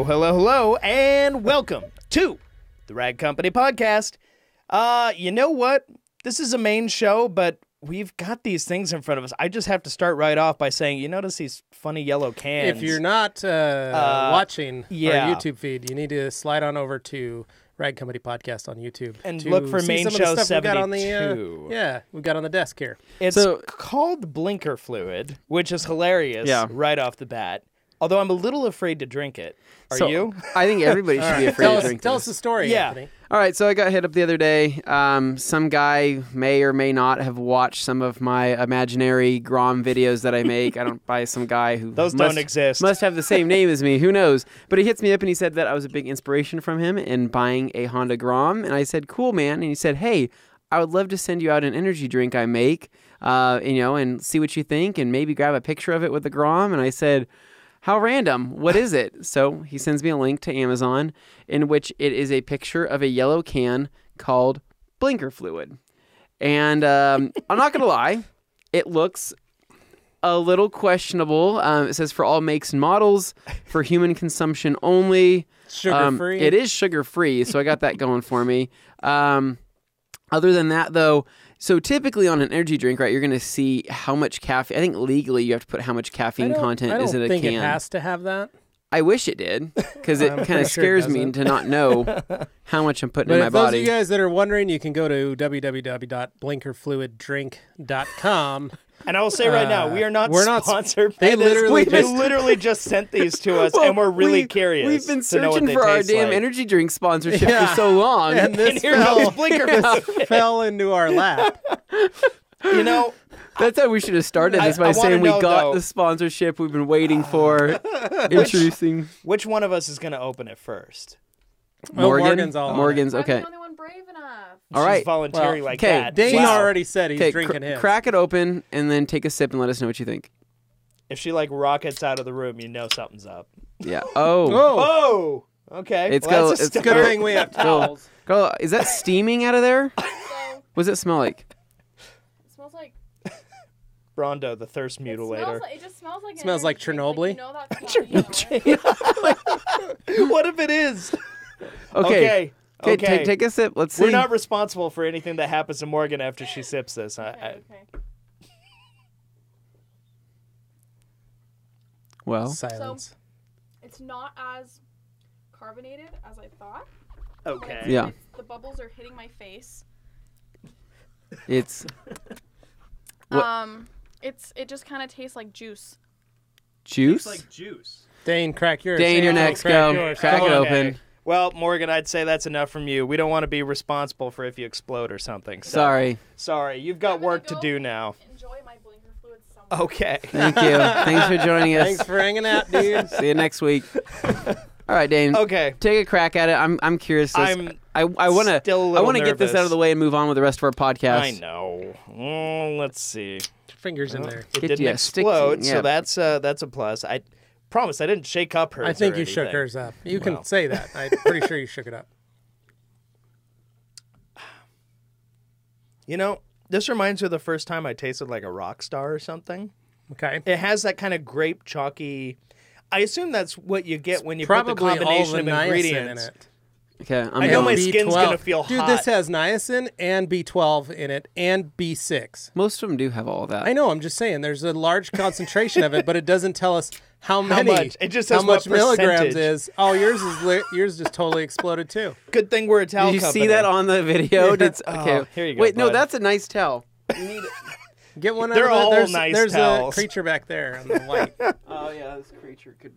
Hello, and welcome to the Rag Company Podcast. You know what? This is a main show, but we've got these things in front of us. I just have to start right off by saying, you notice these funny yellow cans? If you're not watching our YouTube feed, you need to slide on over to Rag Company Podcast on YouTube. And look for main show 72. We've got on the desk here. It's called blinker fluid, which is hilarious right off the bat. Although I'm a little afraid to drink it. Are you? I think everybody should be afraid to drink Tell us the story, Anthony. All right, so I got hit up the other day. Some guy may or may not have watched some of my imaginary Grom videos that I make. I don't buy some guy who don't exist. Must have the same name as me. Who knows? But he hits me up and he said that I was a big inspiration from him in buying a Honda Grom. And I said, cool, man. And he said, hey, I would love to send you out an energy drink I make, and see what you think and maybe grab a picture of it with the Grom. And I said, how random. What is it? So he sends me a link to Amazon in which it is a picture of a yellow can called blinker fluid. And I'm not going to lie, it looks a little questionable. It says for all makes and models, for human consumption only. Sugar-free? It is sugar-free, so I got that going for me. Other than that, though, so typically on an energy drink, right, you're going to see how much caffeine. I think legally you have to put how much caffeine content is in a can. I don't think it has to have that. I wish it did, because it kind of scares me to not know how much I'm putting in my body. Those of you guys that are wondering, you can go to www.blinkerfluiddrink.com. And I will say right now, we're not sponsored by they this. They literally just sent these to us, and we're really curious. We've been searching for our damn energy drink sponsorship for so long. And this fell into our lap. You know, that's how we should have started this by saying we got the sponsorship we've been waiting for. Introducing. Which one of us is going to open it first? Morgan's okay. I'm the only one brave enough. All right. She's voluntary like that. Dane already said he's drinking his. Crack it open and then take a sip and let us know what you think. If she rockets out of the room, you know something's up. Yeah. Oh. Okay. It's a good thing we have towels. Girl, is that steaming out of there? What does it smell like? It smells like Brondo, the thirst mutilator. It just smells like smells like Chernobyl. What if it is? Okay. Take a sip. Let's see. We're not responsible for anything that happens to Morgan after she sips this. Okay. Well, silence. So, it's not as carbonated as I thought. Okay. Yeah. The bubbles are hitting my face. It's. It just kind of tastes like juice. Juice? It's like juice. Dane, crack yours. Dane, you're next. Go. Crack it open. Well, Morgan, I'd say that's enough from you. We don't want to be responsible for if you explode or something. So. Sorry. You've got work to do now. Enjoy my blinker fluid somewhere. Okay. Thank you. Thanks for joining us. Thanks for hanging out, dude. See you next week. All right, Dane. Okay. Take a crack at it. I'm curious. I want to get this out of the way and move on with the rest of our podcast. I know. Let's see. Fingers in there. It didn't explode, so that's a plus. I promise I didn't shake up hers. I think you shook hers up. You can say that. I'm pretty sure you shook it up. You know, this reminds me of the first time I tasted like a rock star or something. Okay. It has that kind of grape chalky. I assume that's what you get when you put the combination of ingredients in it. Okay, I know my skin's going to feel hot. Dude, this has niacin and B12 in it and B6. Most of them do have all of that. I know, I'm just saying. There's a large concentration of it, but it doesn't tell us how much. It just says how much milligrams percentage. is. Oh, yours just totally exploded too. Good thing we're a towel company. company. Did you see that on the video? Okay, here you go. Wait, bud. No, that's a nice towel. You need Get one. They're all there's, nice There's towels. a creature back there on the white. Oh yeah, this creature could.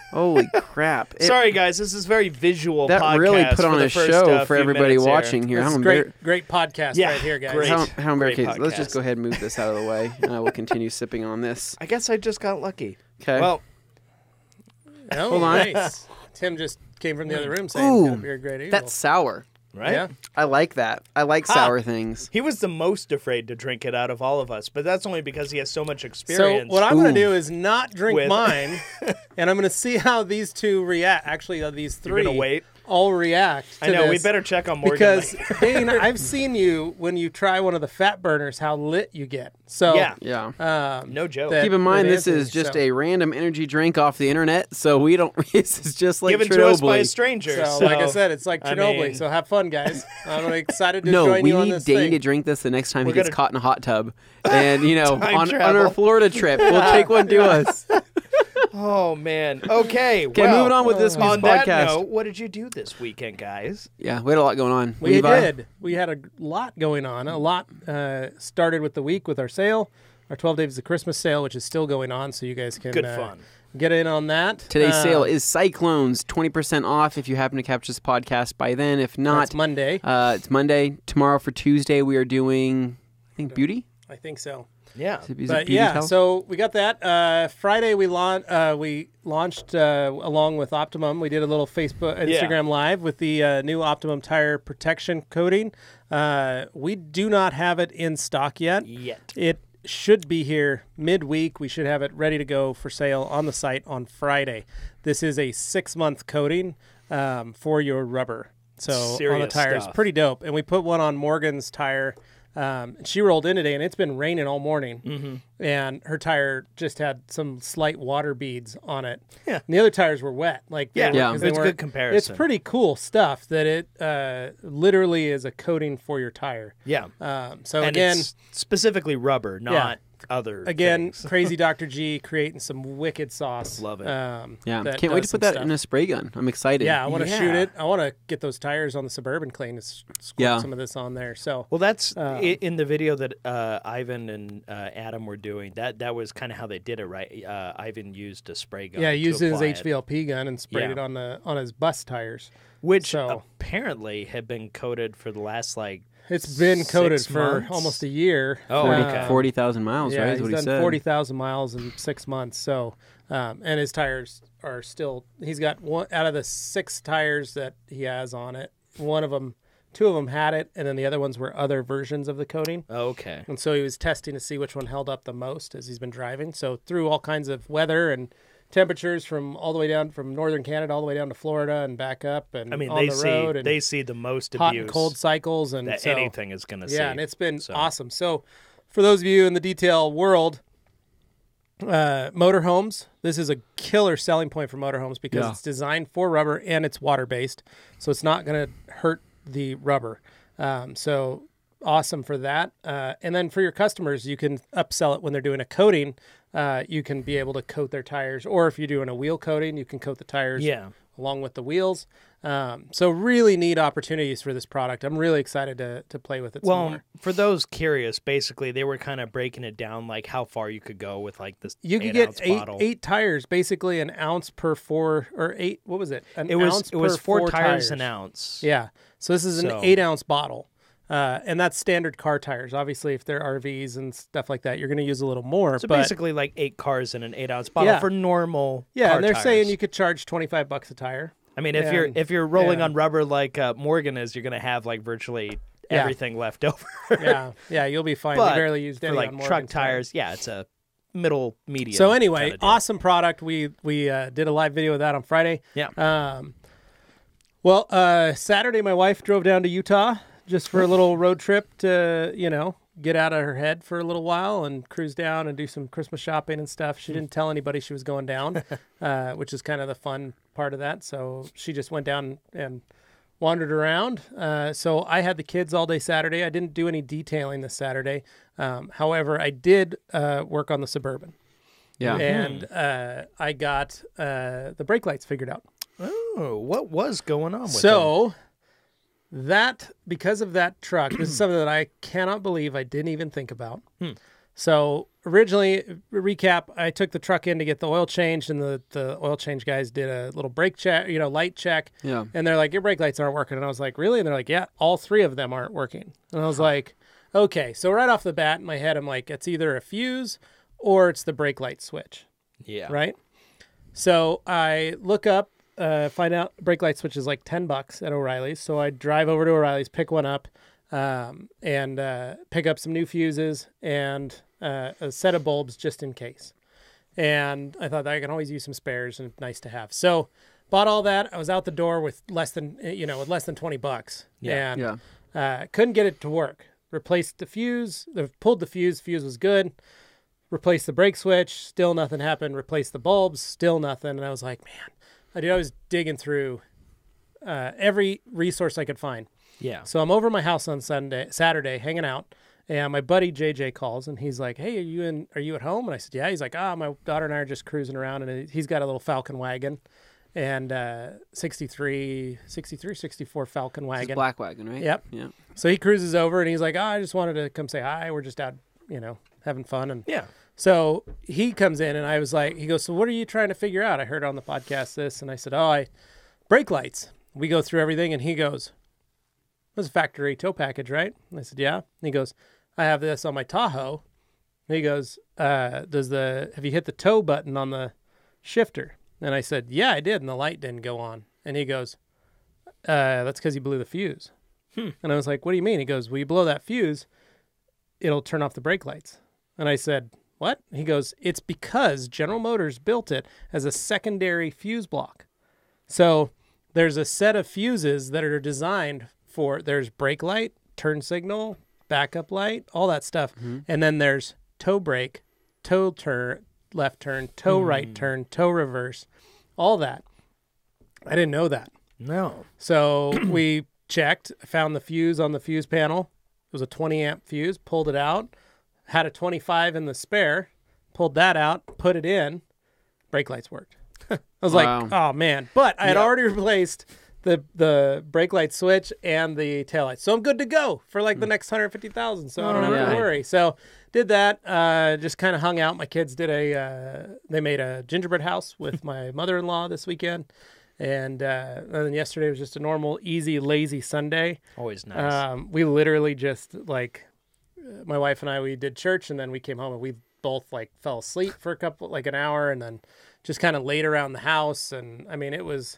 Holy crap! Sorry, guys, this is very visual. That podcast really put on for a show for everybody watching here. This is great podcast right here, guys. How embarrassing! Let's just go ahead and move this out of the way, and I will continue sipping on this. I guess I just got lucky. Okay. Well, hold on. Nice. Tim just came from the other room saying he's going to be a great eagle. That's sour. Right? Yeah. I like that. I like sour things. He was the most afraid to drink it out of all of us, but that's only because he has so much experience. So what I'm going to do is not drink mine, and I'm going to see how these two react. Actually, these three. You're going to wait? all react to I know, we this better check on Morgan. because, Dane, I've seen you when you try one of the fat burners, how lit you get. So, Yeah. no joke. Keep in mind, this Anthony, is just a random energy drink off the internet, so we don't. This is just like Given Chernobyl. to us by a stranger. So, like I said, it's like Chernobyl. So have fun, guys. I'm excited to join we you on need this Dane thing. to drink this the next time he gets gonna- caught in a hot tub, and on travel. our Florida trip, we'll take one to us. Oh, man. Okay. Okay, well, moving on with this week's on that podcast. note, what did you do this weekend, guys? Yeah, we had a lot going on. We Levi? did. We had a lot going on. A lot started with the week with our sale, our 12 Days of Christmas sale, which is still going on, so you guys can Good fun. get in on that. Today's sale is Cyclones, 20% off if you happen to catch this podcast by then. If not, That's Monday. It's Monday. Tomorrow for Tuesday, we are doing, I think, beauty. I think so. Yeah. Is it But beauty yeah, health? so we got that. Friday we launched along with Optimum. We did a little Instagram Live with the new Optimum tire protection coating. We do not have it in stock yet. It should be here midweek. We should have it ready to go for sale on the site on Friday. This is a 6-month coating for your rubber. So on the Serious tires, stuff. pretty dope. And we put one on Morgan's tire. She rolled in today, and it's been raining all morning, and her tire just had some slight water beads on it. Yeah. And the other tires were wet. Like they were, 'cause they It's a weren't- good comparison. It's pretty cool stuff that it literally is a coating for your tire. Yeah. So And again, it's specifically rubber, not other things. crazy Dr. G creating some wicked sauce. Love it. Yeah, that can't wait to does put some that in a spray gun. I'm excited. Yeah, I want to Yeah. shoot it. I want to get those tires on the Suburban clean to squirt some of this on there. So Well, that's in the video that Ivan and Adam were doing. That was kind of how they did it, right? Ivan used a spray gun. yeah, he to used his apply it, HVLP gun and sprayed Yeah. it on his bus tires. which So- apparently had been coated for the last It's been coated 6 for months? almost a year. Oh, 40 okay. 40,000 miles, Yeah, right? Is he's what he done said. 40,000 miles in 6 months. So, and his tires are still. He's got one out of the 6 tires that he has on it. 2 of them had it, and then the other ones were other versions of the coating. Okay. And so he was testing to see which one held up the most as he's been driving. So through all kinds of weather and temperatures from all the way down from northern Canada all the way down to Florida and back up and I mean, on the road and they see the most hot abuse and cold cycles and that so, anything is going to see. yeah, and it's been So- awesome. So for those of you in the detail world, motorhomes, this is a killer selling point for motorhomes because Yeah. it's designed for rubber and it's water based, so it's not going to hurt the rubber. So awesome for that. And then for your customers, you can upsell it when they're doing a coating. You can be able to coat their tires, or if you're doing a wheel coating, you can coat the tires along with the wheels. So really neat opportunities for this product. I'm really excited to play with it some Well, more. for those curious, basically they were kind of breaking it down, like how far you could go with like this. You could 8-ounce get bottle. eight tires, basically an ounce per 4 or 8. What was it? An It was ounce it was per 4 4 tires an ounce. Yeah. So this is an So- 8-ounce bottle. And that's standard car tires. Obviously, if they're RVs and stuff like that, you're going to use a little more. So but basically, like 8 cars in an 8-ounce bottle Yeah. for normal. yeah, car and they're tires. saying you could charge $25 a tire. I mean, if and- you're rolling yeah. on rubber like Morgan is, you're going to have like virtually Yeah. everything left over. Yeah, you'll be fine. But we barely used for any like on truck Morgan's tires, yeah, it's a medium. So anyway, kinda deal. awesome product. We did a live video of that on Friday. Yeah. Saturday my wife drove down to Utah just for a little road trip to, get out of her head for a little while and cruise down and do some Christmas shopping and stuff. She didn't tell anybody she was going down, which is kind of the fun part of that. So she just went down and wandered around. So I had the kids all day Saturday. I didn't do any detailing this Saturday. However, I did work on the Suburban. Yeah. And I got the brake lights figured out. Oh, what was going on with them? So because of that truck, this is something that I cannot believe I didn't even think about. So originally, recap, I took the truck in to get the oil changed, and the oil change guys did a little brake check, light check. Yeah. And they're like, your brake lights aren't working. And I was like, really? And they're like, yeah, all 3 of them aren't working. And I was like, okay. So right off the bat in my head, I'm like, it's either a fuse or it's the brake light switch. Yeah. Right? So I look up, find out brake light switch is like $10 at O'Reilly's. So I drive over to O'Reilly's, pick one up, and pick up some new fuses and a set of bulbs just in case. And I thought that I can always use some spares and nice to have. So bought all that. I was out the door with less than $20. Yeah. And couldn't get it to work. Replaced the fuse. Pulled the fuse. Fuse was good. Replaced the brake switch. Still nothing happened. Replaced the bulbs. Still nothing. And I was like, man, I was digging through every resource I could find. Yeah. So I'm over at my house on Saturday, hanging out. And my buddy JJ calls, and he's like, hey, are you at home? And I said, yeah. He's like, my daughter and I are just cruising around, and he's got a little Falcon wagon, and 64 Falcon wagon. It's a black wagon, right? Yep. Yeah. So he cruises over, and he's like, I just wanted to come say hi. We're just out, having fun. And Yeah. so he comes in, and I was like, he goes, so what are you trying to figure out? I heard on the podcast this, and I said, brake lights. We go through everything, and he goes, that's a factory tow package, right? And I said, yeah. And he goes, I have this on my Tahoe. And he goes, have you hit the tow button on the shifter? And I said, yeah, I did, and the light didn't go on. And he goes, that's because you blew the fuse. And I was like, what do you mean? He goes, well, you blow that fuse, it'll turn off the brake lights. And I said, what? He goes, it's because General Motors built it as a secondary fuse block. So there's a set of fuses that are designed for, there's brake light, turn signal, backup light, all that stuff. And then there's toe brake, toe turn, left turn, toe right turn, toe reverse, all that. I didn't know that. No. So we checked, found the fuse on the fuse panel. It was a 20 amp fuse, pulled it out, had a 25 in the spare, pulled that out, put it in, brake lights worked. I was Wow. like, oh man. But I had already replaced the brake light switch and the taillights. So I'm good to go for like the next 150,000. So I don't have to Alright. worry. So did that, just kind of hung out. My kids did they made a gingerbread house with my mother-in-law this weekend. And then yesterday was just a normal, easy, lazy Sunday. Always nice. We literally just my wife and I, we did church and then we came home and we both fell asleep for an hour and then just kind of laid around the house. And I mean, it was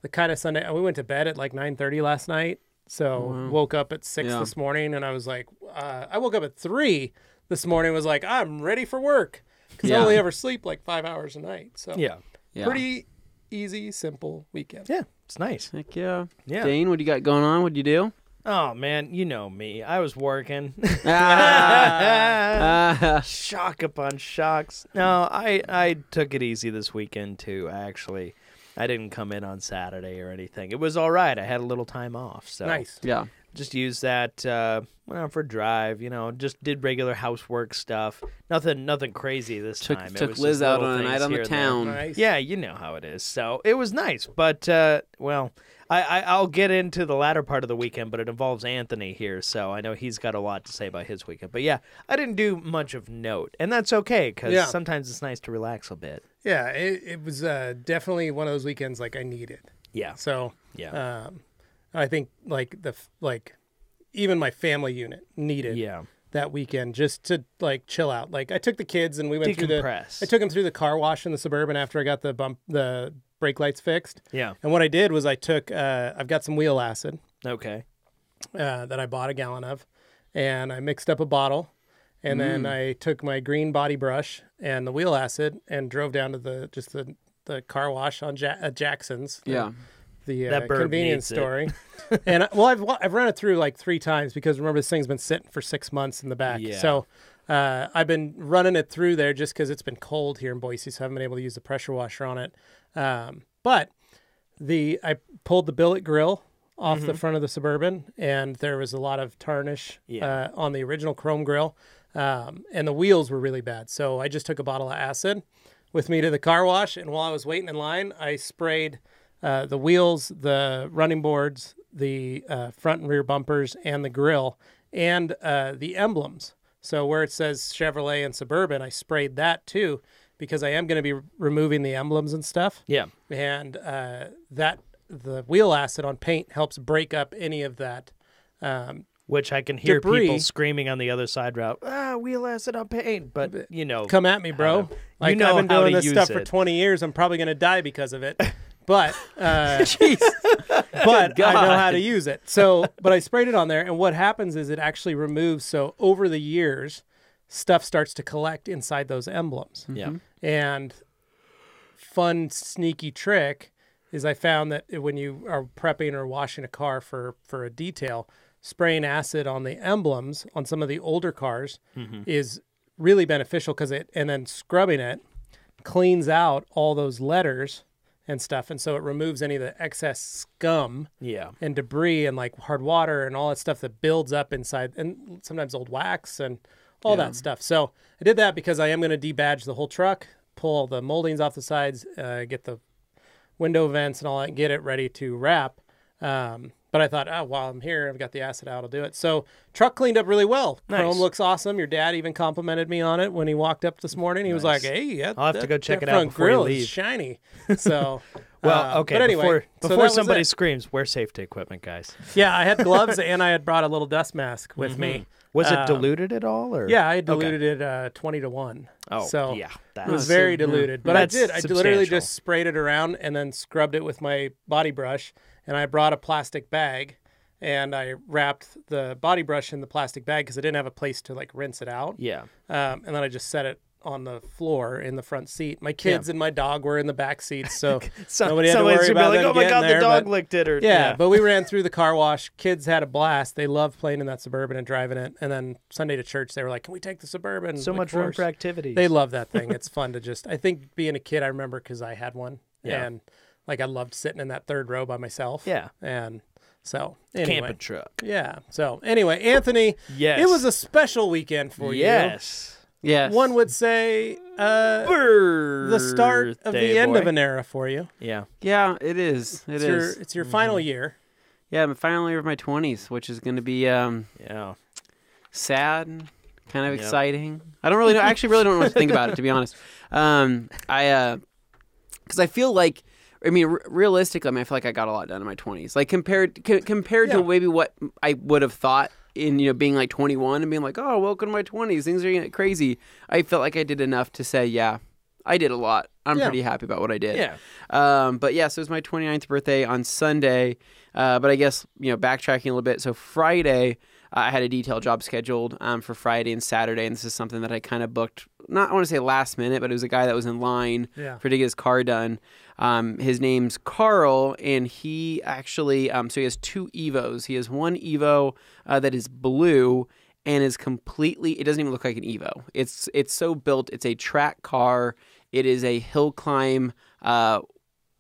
the kind of Sunday. We went to bed at 9:30 last night. So woke up at 6 this morning and I was like, I woke up at 3 this morning, was like, I'm ready for work. Because I only ever sleep 5 hours a night. So Yeah. pretty easy, simple weekend. Yeah. It's nice. Heck yeah. Yeah. Dane, what do you got going on? What'd you do? Oh, man. You know me. I was working. Shock upon shocks. No, I took it easy this weekend, too, actually. I didn't come in on Saturday or anything. It was all right. I had a little time off. So Nice. Yeah. just used that, went out for a drive, just did regular housework stuff. Nothing crazy this time. It Took was Liz just out little on a things night on here the and there. town. Nice. Yeah, you know how it is. So it was nice. But, I'll get into the latter part of the weekend, but it involves Anthony here, so I know he's got a lot to say about his weekend. But yeah, I didn't do much of note, and that's okay, because sometimes it's nice to relax a bit. Yeah, it was definitely one of those weekends I needed. Yeah. So Yeah. I think even my family unit needed that weekend just to chill out. I took the kids and we went Decompress. I took them through the car wash in the Suburban after I got the brake lights fixed. Yeah. And what I did was I took I've got some wheel acid Okay. that I bought a gallon of, and I mixed up a bottle, and then I took my green body brush and the wheel acid and drove down to the car wash on Jackson's. The That bird convenience needs it. store. And I've run it through 3 times because remember this thing's been sitting for 6 months in the back. Yeah. So I've been running it through there just because it's been cold here in Boise, so I haven't been able to use the pressure washer on it. But I pulled the billet grill off the front of the Suburban, and there was a lot of tarnish on the original chrome grill, and the wheels were really bad. So I just took a bottle of acid with me to the car wash, and while I was waiting in line, I sprayed the wheels, the running boards, the front and rear bumpers, and the grill, and the emblems. So where it says Chevrolet and Suburban, I sprayed that too, because I am going to be removing the emblems and stuff. Yeah. And the wheel acid on paint helps break up any of that. Which I can hear Debris. people screaming on the other side route, wheel acid on paint. But, Come at me, bro. You know I've been how doing to this use stuff for it. 20 years. I'm probably going to die because of it. But Jeez. but I know God. how to use it. So, but I sprayed it on there, and what happens is it actually removes. So over the years, stuff starts to collect inside those emblems. Yeah. And fun, sneaky trick is I found that when you are prepping or washing a car for a detail, spraying acid on the emblems on some of the older cars is really beneficial and then scrubbing it cleans out all those letters and stuff. And so it removes any of the excess scum and debris and like hard water and all that stuff that builds up inside, and sometimes old wax and all that stuff. So I did that because I am going to debadge the whole truck, pull the moldings off the sides, get the window vents and all that, get it ready to wrap. But I thought, while I'm here, I've got the acid out, I'll do it. So truck cleaned up really well. Nice. Chrome looks awesome. Your dad even complimented me on it when he walked up this morning. He was like, hey, I'll have to go check it out front before you grill leave. is shiny. So, well, okay. But anyway, before somebody screams, wear safety equipment, guys. Yeah, I had gloves and I had brought a little dust mask with me. Was it diluted at all? Or? Yeah, I had diluted it 20 to 1. Oh, so yeah. It was very diluted. But That's I did. I literally substantial. just sprayed it around and then scrubbed it with my body brush. And I brought a plastic bag and I wrapped the body brush in the plastic bag because I didn't have a place to like rinse it out. Yeah. And then I just set it on the floor in the front seat. My kids and my dog were in the back seats, so nobody had to worry about them oh my getting God, there, the dog but- licked it. Or Yeah, but we ran through the car wash. Kids had a blast. They loved playing in that Suburban and driving it. And then Sunday to church, they were like, can we take the Suburban? so Like, much of room course. for activities. They love that thing. It's fun to just, I think being a kid, I remember because I had one. Yeah. And like I loved sitting in that third row by myself. Yeah. And so anyway. Camping truck. Yeah. So anyway, Anthony, Yes. it was a special weekend for you. Yes. Yes. One would say the start of the end of an era for you. Yeah. Yeah, it is. It's your final year. Yeah, I'm finally over my 20s, which is going to be Yeah. sad, and kind of exciting. I don't really know. I actually really don't know what to think about it, to be honest. Because I feel like, I mean, realistically, I feel like I got a lot done in my 20s. Like compared to maybe what I would have thought in being like 21 and being like, oh, welcome to my 20s, things are getting crazy. I felt like I did enough to say, yeah, I did a lot. I'm pretty happy about what I did. Yeah. But yeah, so it was my 29th birthday on Sunday. But I guess, backtracking a little bit. So Friday, I had a detail job scheduled for Friday and Saturday. And this is something that I kind of booked, not I want to say last minute, but it was a guy that was in line for to get his car done. His name's Carl, and he actually, so he has 2 Evos. He has one Evo that is blue and is completely, it doesn't even look like an Evo. It's so built, it's a track car. It is a hill climb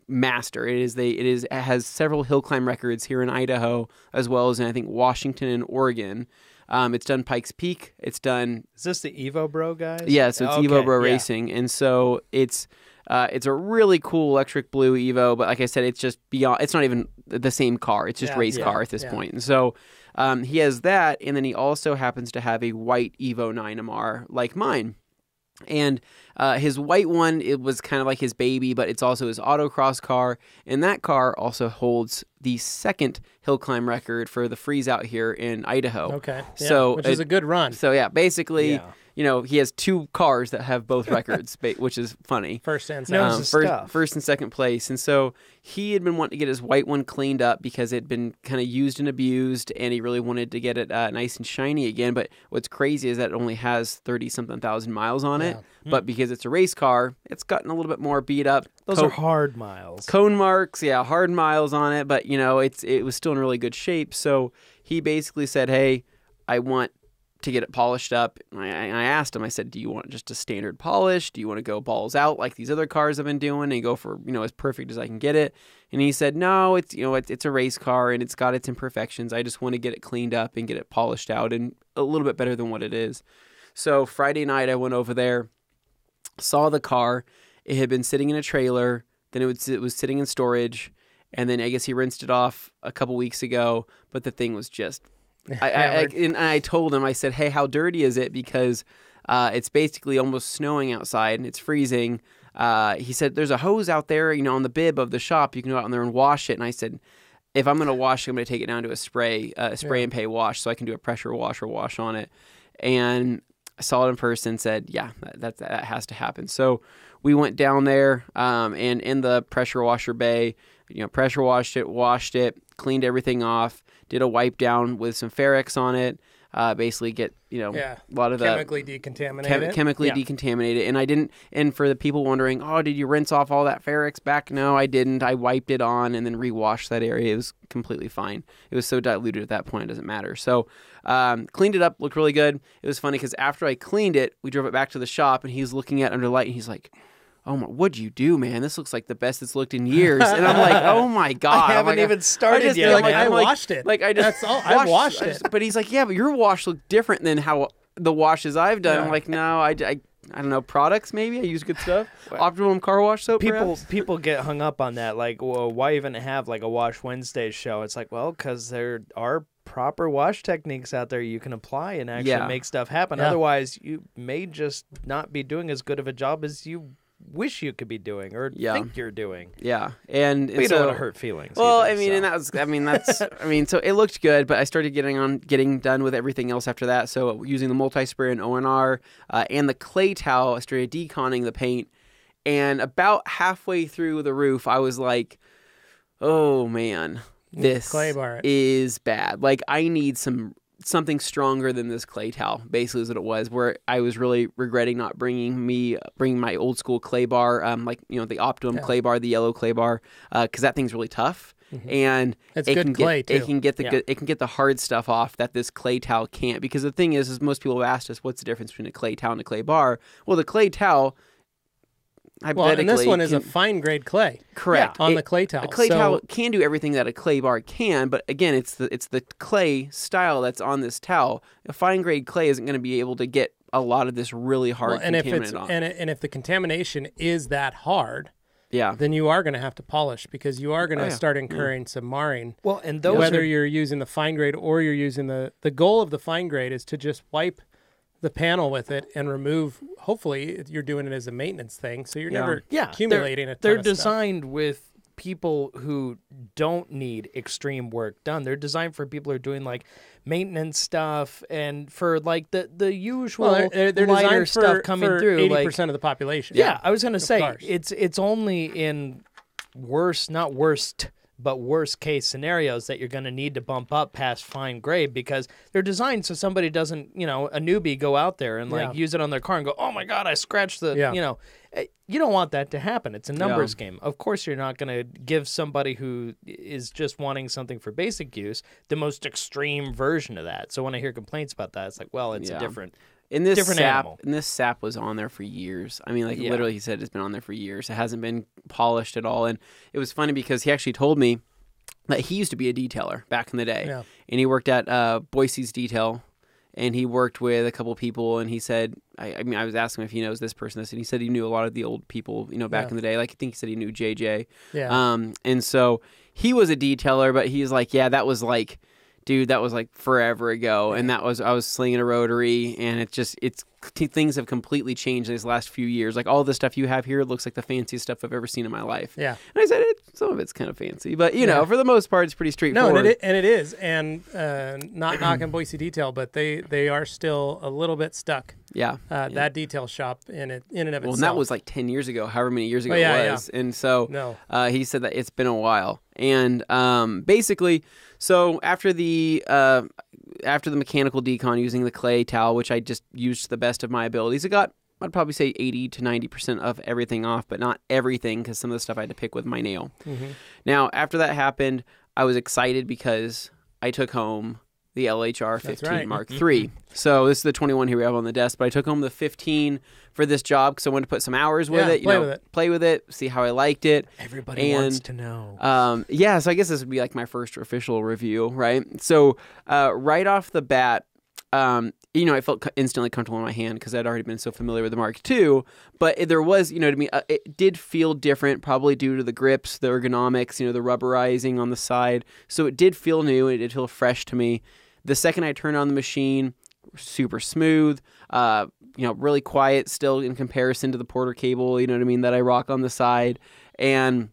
master. It has several hill climb records here in Idaho, as well as in, I think, Washington and Oregon. It's done Pikes Peak. It's done. Is this the EvoBro guys? Yeah, so it's Okay, EvoBro yeah. Racing, and so it's a really cool electric blue Evo. But like I said, it's just beyond. It's not even the same car. It's just race car at this point. And so he has that, and then he also happens to have a white Evo 9MR like mine. And his white one, it was kind of like his baby, but it's also his autocross car. And that car also holds the second hill climb record for the freeze out here in Idaho. Okay. Yeah, So which is a good run. So yeah, basically, he has 2 cars that have both records, which is funny. First and No, second. his stuff. First and second place. And so he had been wanting to get his white one cleaned up because it had been kind of used and abused, and he really wanted to get it nice and shiny again. But what's crazy is that it only has 30-something thousand miles on it. But because it's a race car, it's gotten a little bit more beat up. Those are hard miles. Cone marks, hard miles on it. But, it was still in really good shape. So he basically said, hey, I want to get it polished up. And I asked him, I said, do you want just a standard polish? Do you want to go balls out like these other cars I've been doing and go for, as perfect as I can get it? And he said, no, it's a race car and it's got its imperfections. I just want to get it cleaned up and get it polished out and a little bit better than what it is. So Friday night I went over there, saw the car. It had been sitting in a trailer. Then it was sitting in storage. And then I guess he rinsed it off a couple weeks ago, but the thing was just... I told him, I said, hey, how dirty is it? Because it's basically almost snowing outside and it's freezing. He said, there's a hose out there, on the bib of the shop. You can go out in there and wash it. And I said, if I'm going to wash it, I'm going to take it down to a spray and pay wash so I can do a pressure wash or wash on it. And I saw it in person, said, yeah, that has to happen. So we went down there and in the pressure washer bay, pressure washed it, cleaned everything off, did a wipe down with some Ferrex on it, basically get a lot of chemically decontaminate it. Chemically decontaminate it. And I didn't. And for the people wondering, oh, did you rinse off all that Ferrex back? No, I didn't. I wiped it on and then rewashed that area. It was completely fine. It was so diluted at that point, it doesn't matter. So cleaned it up, looked really good. It was funny because after I cleaned it, we drove it back to the shop, and he's looking at it under light, and he's like, oh my, what'd you do, man? This looks like the best it's looked in years. And I'm like, oh my God. I haven't even started yet. I washed it. That's all. I washed it. But he's like, yeah, but your wash looked different than how the washes I've done. I'm like, no, I don't know, products maybe. I use good stuff. Optimum car wash soap. People get hung up on that. Like, well, why even have like a Wash Wednesday show? It's like, well, because there are proper wash techniques out there you can apply and actually make stuff happen. Otherwise, you may just not be doing as good of a job as you wish you could be doing or think you're doing. Yeah. And you don't want to hurt feelings. Well, either, so it looked good, but I started getting done with everything else after that. So using the multi-spray and ONR and the clay towel, I started deconning the paint. And about halfway through the roof, I was like, oh man, this clay bar is bad. Like, I need something stronger than this clay towel, basically is what it was, where I was really regretting not bringing my old school clay bar, the Optimum clay bar, the yellow clay bar, because that thing's really tough. Mm-hmm. And it's good clay too. It can get the hard stuff off that this clay towel can't. Because the thing is most people have asked us, what's the difference between a clay towel and a clay bar? Well, the clay towel, and this one is a fine grade clay. Correct. On the clay towel. A clay towel can do everything that a clay bar can, but again, it's the clay style that's on this towel. A fine grade clay isn't going to be able to get a lot of this really hard contaminant off. And if the contamination is that hard, then you are going to have to polish, because you are going to start incurring some marring. Well, and whether you're using the fine grade or you're using the goal of the fine grade is to just wipe the panel with it and remove. Hopefully you're doing it as a maintenance thing, so you're never accumulating a ton They're of designed with people who don't need extreme work done. They're designed for people who are doing like maintenance stuff and for like the usual they're lighter designed stuff coming for through. 80% of the population. Yeah, I was going to say it's only in not worst but worst case scenarios that you're going to need to bump up past fine grade, because they're designed so somebody doesn't, a newbie go out there and use it on their car and go, oh my God, I scratched the, you don't want that to happen. It's a numbers game. Of course, you're not going to give somebody who is just wanting something for basic use the most extreme version of that. So when I hear complaints about that, it's like, well, it's a different animal. And this sap was on there for years. I mean, literally, he said it's been on there for years. It hasn't been polished at all. And it was funny because he actually told me that he used to be a detailer back in the day. Yeah. And he worked at Boise's Detail, and he worked with a couple people. And he said, I was asking him if he knows this person, and he said he knew a lot of the old people, back in the day. Like, I think he said he knew JJ. Yeah. And so he was a detailer, but he's like, yeah, that was like, dude, that was like forever ago, and I was slinging a rotary, and things have completely changed these last few years. Like, all the stuff you have here looks like the fanciest stuff I've ever seen in my life. Yeah, and I said some of it's kind of fancy, but for the most part, it's pretty straightforward. No, and it is, and not knocking Boise Detail, but they are still a little bit stuck. Yeah, that detail shop in and of itself. Well, and that was like 10 years ago, however many years ago it was, and so he said that it's been a while, and basically. So after the mechanical decon using the clay towel, which I just used to the best of my abilities, I'd probably say 80 to 90% of everything off, but not everything, because some of the stuff I had to pick with my nail. Mm-hmm. Now, after that happened, I was excited because I took home the LHR 15 Mark III. So this is the 21 here we have on the desk, but I took home the 15 for this job because I wanted to put some hours with it, play with it, see how I liked it. Everybody wants to know. So I guess this would be like my first official review, right? So right off the bat, I felt instantly comfortable in my hand because I'd already been so familiar with the Mark II. But there was, it did feel different, probably due to the grips, the ergonomics, the rubberizing on the side. So it did feel new. It did feel fresh to me. The second I turned on the machine, super smooth, really quiet still in comparison to the Porter cable, that I rock on the side. And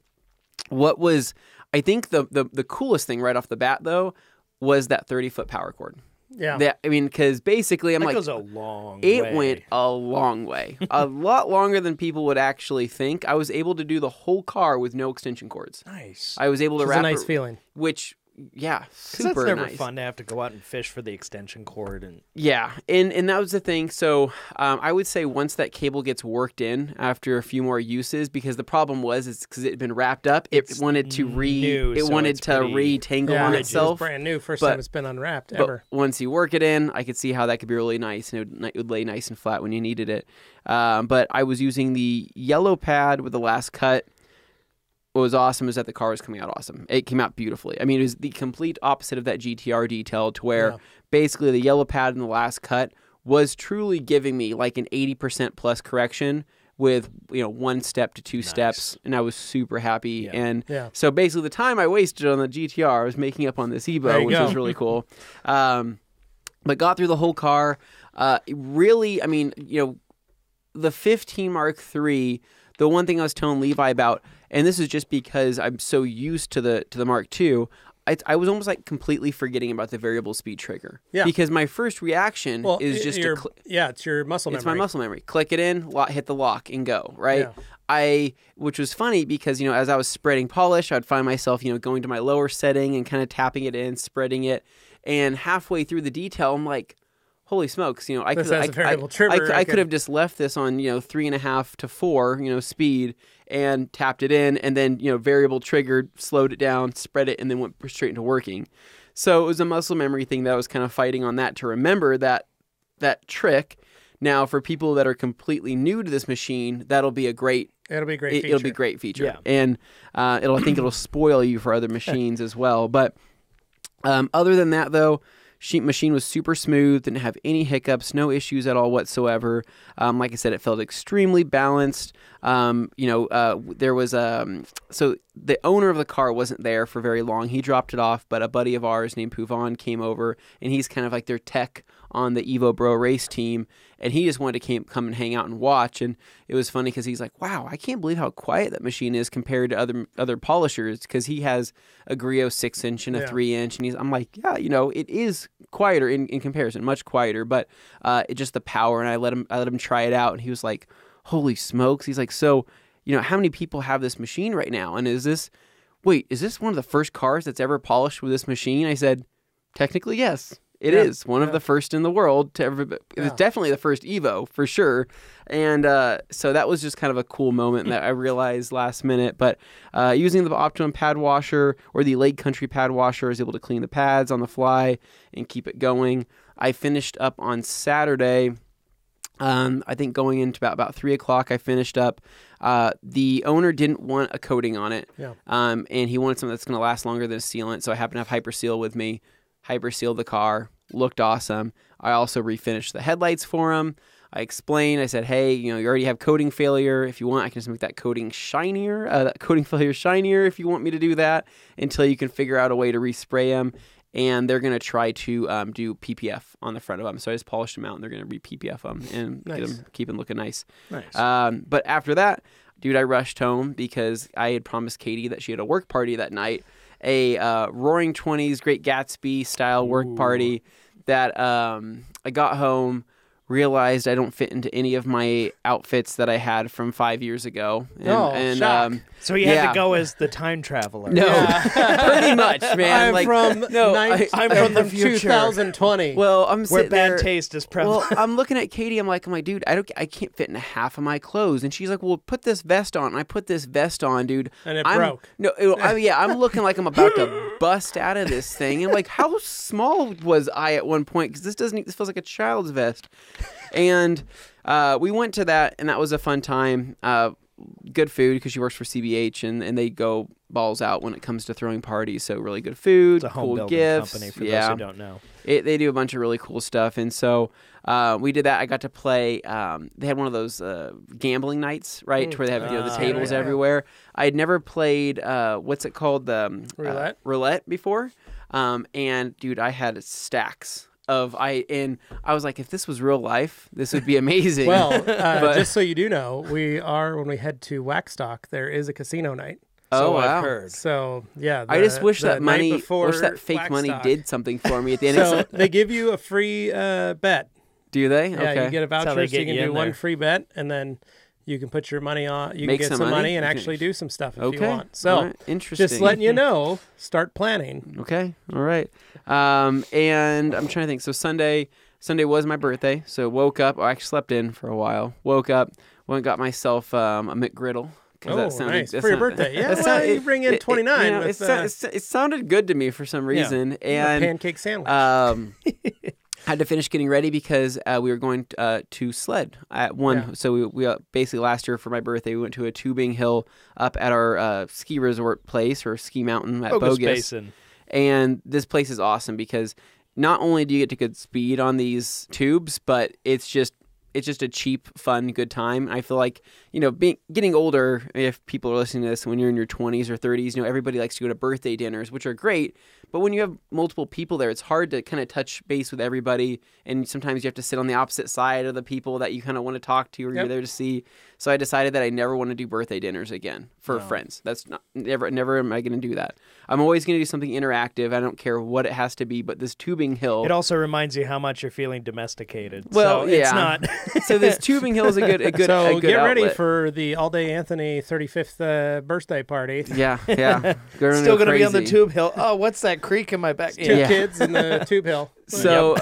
what was, I think the coolest thing right off the bat, though, was that 30-foot power cord. Yeah. Because basically that goes a long way. It went a long way. A lot longer than people would actually think. I was able to do the whole car with no extension cords. Nice. I was able to wrap a nice feeling. Which yeah, super That's never nice. fun to have to go out and fish for the extension cord. And Yeah, and that was the thing. So I would say once that cable gets worked in after a few more uses, because the problem was because it had been wrapped up, it wanted to retangle on itself. It's brand new, first time it's been unwrapped ever. But once you work it in, I could see how that could be really nice, and it would lay nice and flat when you needed it. But I was using the yellow pad with the last cut. What was awesome is that the car was coming out awesome. It came out beautifully. I mean, it was the complete opposite of that GTR detail, to where basically the yellow pad in the last cut was truly giving me like an 80% plus correction with 1 step to 2 steps, and I was super happy. And so basically the time I wasted on the GTR, I was making up on this Evo, which was really cool. But got through the whole car. Really, I mean, the 15 Mark III. The one thing I was telling Levi about, and this is just because I'm so used to the Mark II, I was almost like completely forgetting about the variable speed trigger. Yeah. Because my first reaction is just it's your muscle memory. It's my muscle memory. Click it in, hit the lock, and go, right? Yeah. Which was funny because, as I was spreading polish, I'd find myself, going to my lower setting and kind of tapping it in, spreading it. And halfway through the detail, I'm like, holy smokes, I could have just left this on, 3.5 to 4, speed, and tapped it in, and then, variable triggered, slowed it down, spread it, and then went straight into working. So it was a muscle memory thing that I was kind of fighting on that to remember that trick. Now, for people that are completely new to this machine, that'll be a great feature. It'll be a great feature. Yeah. And I think it'll spoil you for other machines as well. But other than that, though, machine was super smooth, didn't have any hiccups, no issues at all whatsoever. Like I said, it felt extremely balanced. There was so the owner of the car wasn't there for very long. He dropped it off, but a buddy of ours named Puvon came over, and he's kind of like their tech on the EvoBro race team, and he just wanted to come and hang out and watch. And it was funny because he's like, wow, I can't believe how quiet that machine is compared to other polishers, because he has a Griot 6-inch and a 3-inch, and I'm like, yeah, it is quieter in comparison, much quieter, but it just the power. And I let him try it out, and he was like, holy smokes. He's like, so how many people have this machine right now, and is this one of the first cars that's ever polished with this machine? I said, technically yes. It is one of the first in the world to ever. It's definitely the first Evo for sure, and so that was just kind of a cool moment that I realized last minute. But using the Optimum pad washer or the Lake Country pad washer, I was able to clean the pads on the fly and keep it going. I finished up on Saturday. I think going into about 3:00, I finished up. The owner didn't want a coating on it, and he wanted something that's going to last longer than a sealant. So I happened to have Hyper Seal with me. Hyper sealed the car, looked awesome. I also refinished the headlights for him. I explained, I said, hey, you already have coating failure. If you want, I can just make that coating shinier, that coating failure shinier if you want me to do that, until you can figure out a way to respray them. And they're going to try to do PPF on the front of them. So I just polished them out, and they're going to re-PPF them and keep them looking nice. But after that, dude, I rushed home because I had promised Katie that she had a work party that night. A Roaring 20s Great Gatsby style work party that I got home, realized I don't fit into any of my outfits that I had from 5 years ago. And so you had to go as the time traveler. No, pretty much, man. I'm from the future. 2020. Well, I'm where sitting bad there, taste is prevalent. Well, I'm looking at Katie. I'm like, dude, I can't fit into half of my clothes. And she's like, well, put this vest on. And I put this vest on, dude. And it broke. No, I'm looking like I'm about to bust out of this thing. And like, how small was I at one point? Because this feels like a child's vest. And we went to that, and that was a fun time. Good food, because she works for CBH, and they go balls out when it comes to throwing parties. So really good food, it's a home cool gifts. Company for those who don't know. They do a bunch of really cool stuff, and so we did that. I got to play. They had one of those gambling nights, right, where they have the tables everywhere. I had never played what's it called, the roulette before, and dude, I had stacks. I was like, if this was real life, this would be amazing. Well, just so you do know, when we head to Waxstock, there is a casino night. So I've heard. So yeah, I just wish that fake money did something for me at the end. So they give you a free bet. Do they? Yeah, okay. you get a voucher, so you can do one free bet, and then you can put your money on. You Make can get some some money? money and Okay. actually do some stuff if you Okay. want. So, All right. Interesting. just letting you know, start planning. Okay. All right. And I'm trying to think. So Sunday was my birthday. So woke up. I actually slept in for a while. Woke up. Went and got myself a McGriddle. Oh, That sounded, nice. that For your sound- birthday. Yeah, that well, sound- you bring in 29 with it sounded good to me for some reason. a And pancake sandwich. had to finish getting ready because we were going to sled at one. Yeah. So we basically last year for my birthday, we went to a tubing hill up at our ski resort place or ski mountain at Bogus. Basin. And this place is awesome because not only do you get to good speed on these tubes, but it's just a cheap, fun, good time. I feel like, getting older, if people are listening to this, when you're in your 20s or 30s, everybody likes to go to birthday dinners, which are great. But when you have multiple people there, it's hard to kind of touch base with everybody. And sometimes you have to sit on the opposite side of the people that you kind of want to talk to or you're there to see. So I decided that I never want to do birthday dinners again for friends. That's never am I going to do that. I'm always going to do something interactive. I don't care what it has to be, but this tubing hill. It also reminds you how much you're feeling domesticated. Well, so yeah. it's not. So this tubing hill is a good So a good get ready outlet. for the All Day Anthony 35th birthday party. Yeah. Still going to be on the crazy. tube hill. Oh, what's that creek in my back? Two Yeah. kids in the tube hill. So,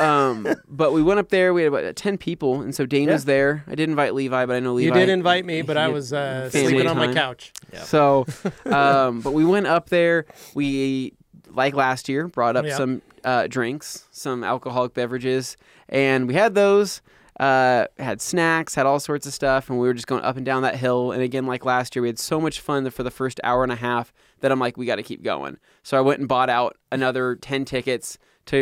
but we went up there. We had about 10 people, and so Dane was there. I did invite Levi, but I know Levi. You did invite me, but I was sleeping on my time. couch. Yep. So, but we went up there. We, like last year, brought up some drinks, some alcoholic beverages, and we had those. Had snacks, had all sorts of stuff, and we were just going up and down that hill. And again, like last year, we had so much fun for the first hour and a half that I'm like, we got to keep going. So I went and bought out another 10 tickets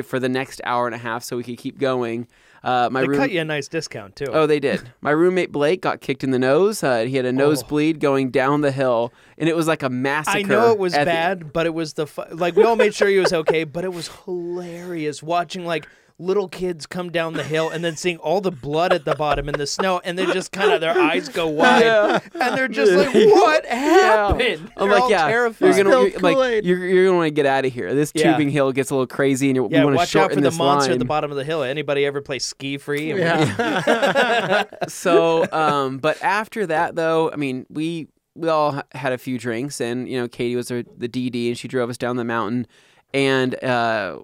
for the next hour and a half so we could keep going. They cut you a nice discount, too. Oh, they did. My roommate Blake got kicked in the nose. He had a nosebleed going down the hill, and it was like a massacre. I know it was bad, but it was we all made sure he was okay, but it was hilarious watching little kids come down the hill and then seeing all the blood at the bottom in the snow, and then just kind of their eyes go wide, and they're just like, "What happened?" I'm They're like, all yeah, terrified. you're gonna Kool-Aid. you're gonna want to get out of here. This tubing hill gets a little crazy, and we want to watch out shorten for the this monster line. at the bottom of the hill. Anybody ever play ski free? So, but after that, though, I mean, we all had a few drinks, and Katie was the DD, and she drove us down the mountain. And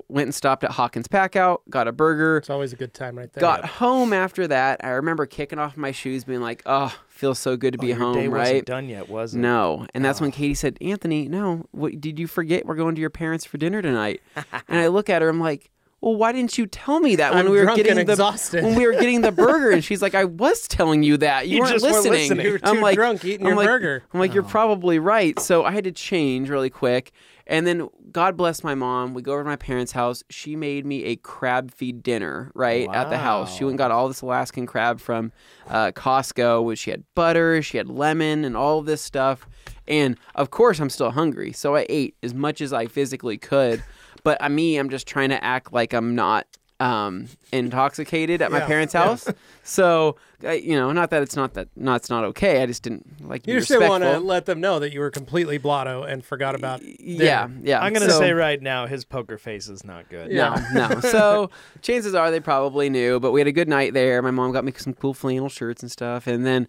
went and stopped at Hawkins Packout, got a burger. It's always a good time right there. Got home after that. I remember kicking off my shoes, being like, "Oh, feels so good to be your home." day right? wasn't done yet, was it? No. And that's when Katie said, "Anthony, no, what did you forget? We're going to your parents for dinner tonight." And I look at her. I'm like, "Well, why didn't you tell me that when I'm we were drunk getting and exhausted. when we were getting the burger?" And she's like, "I was telling you that. You weren't just weren't listening. listening. You were I'm too like, drunk eating I'm your like- burger. I'm like, "You're probably right." So I had to change really quick. And then, God bless my mom, we go over to my parents' house. She made me a crab feed dinner at the house. She went and got all this Alaskan crab from Costco, which she had butter, she had lemon, and all of this stuff. And, of course, I'm still hungry. So I ate as much as I physically could. But I'm just trying to act like I'm not intoxicated at my parents' house. So, not that it's not okay. I just didn't like to be You still respectful. want to let them know that you were completely blotto and forgot about Yeah. I'm going to So- say right now, his poker face is not good. No. So chances are they probably knew, but we had a good night there. My mom got me some cool flannel shirts and stuff, and then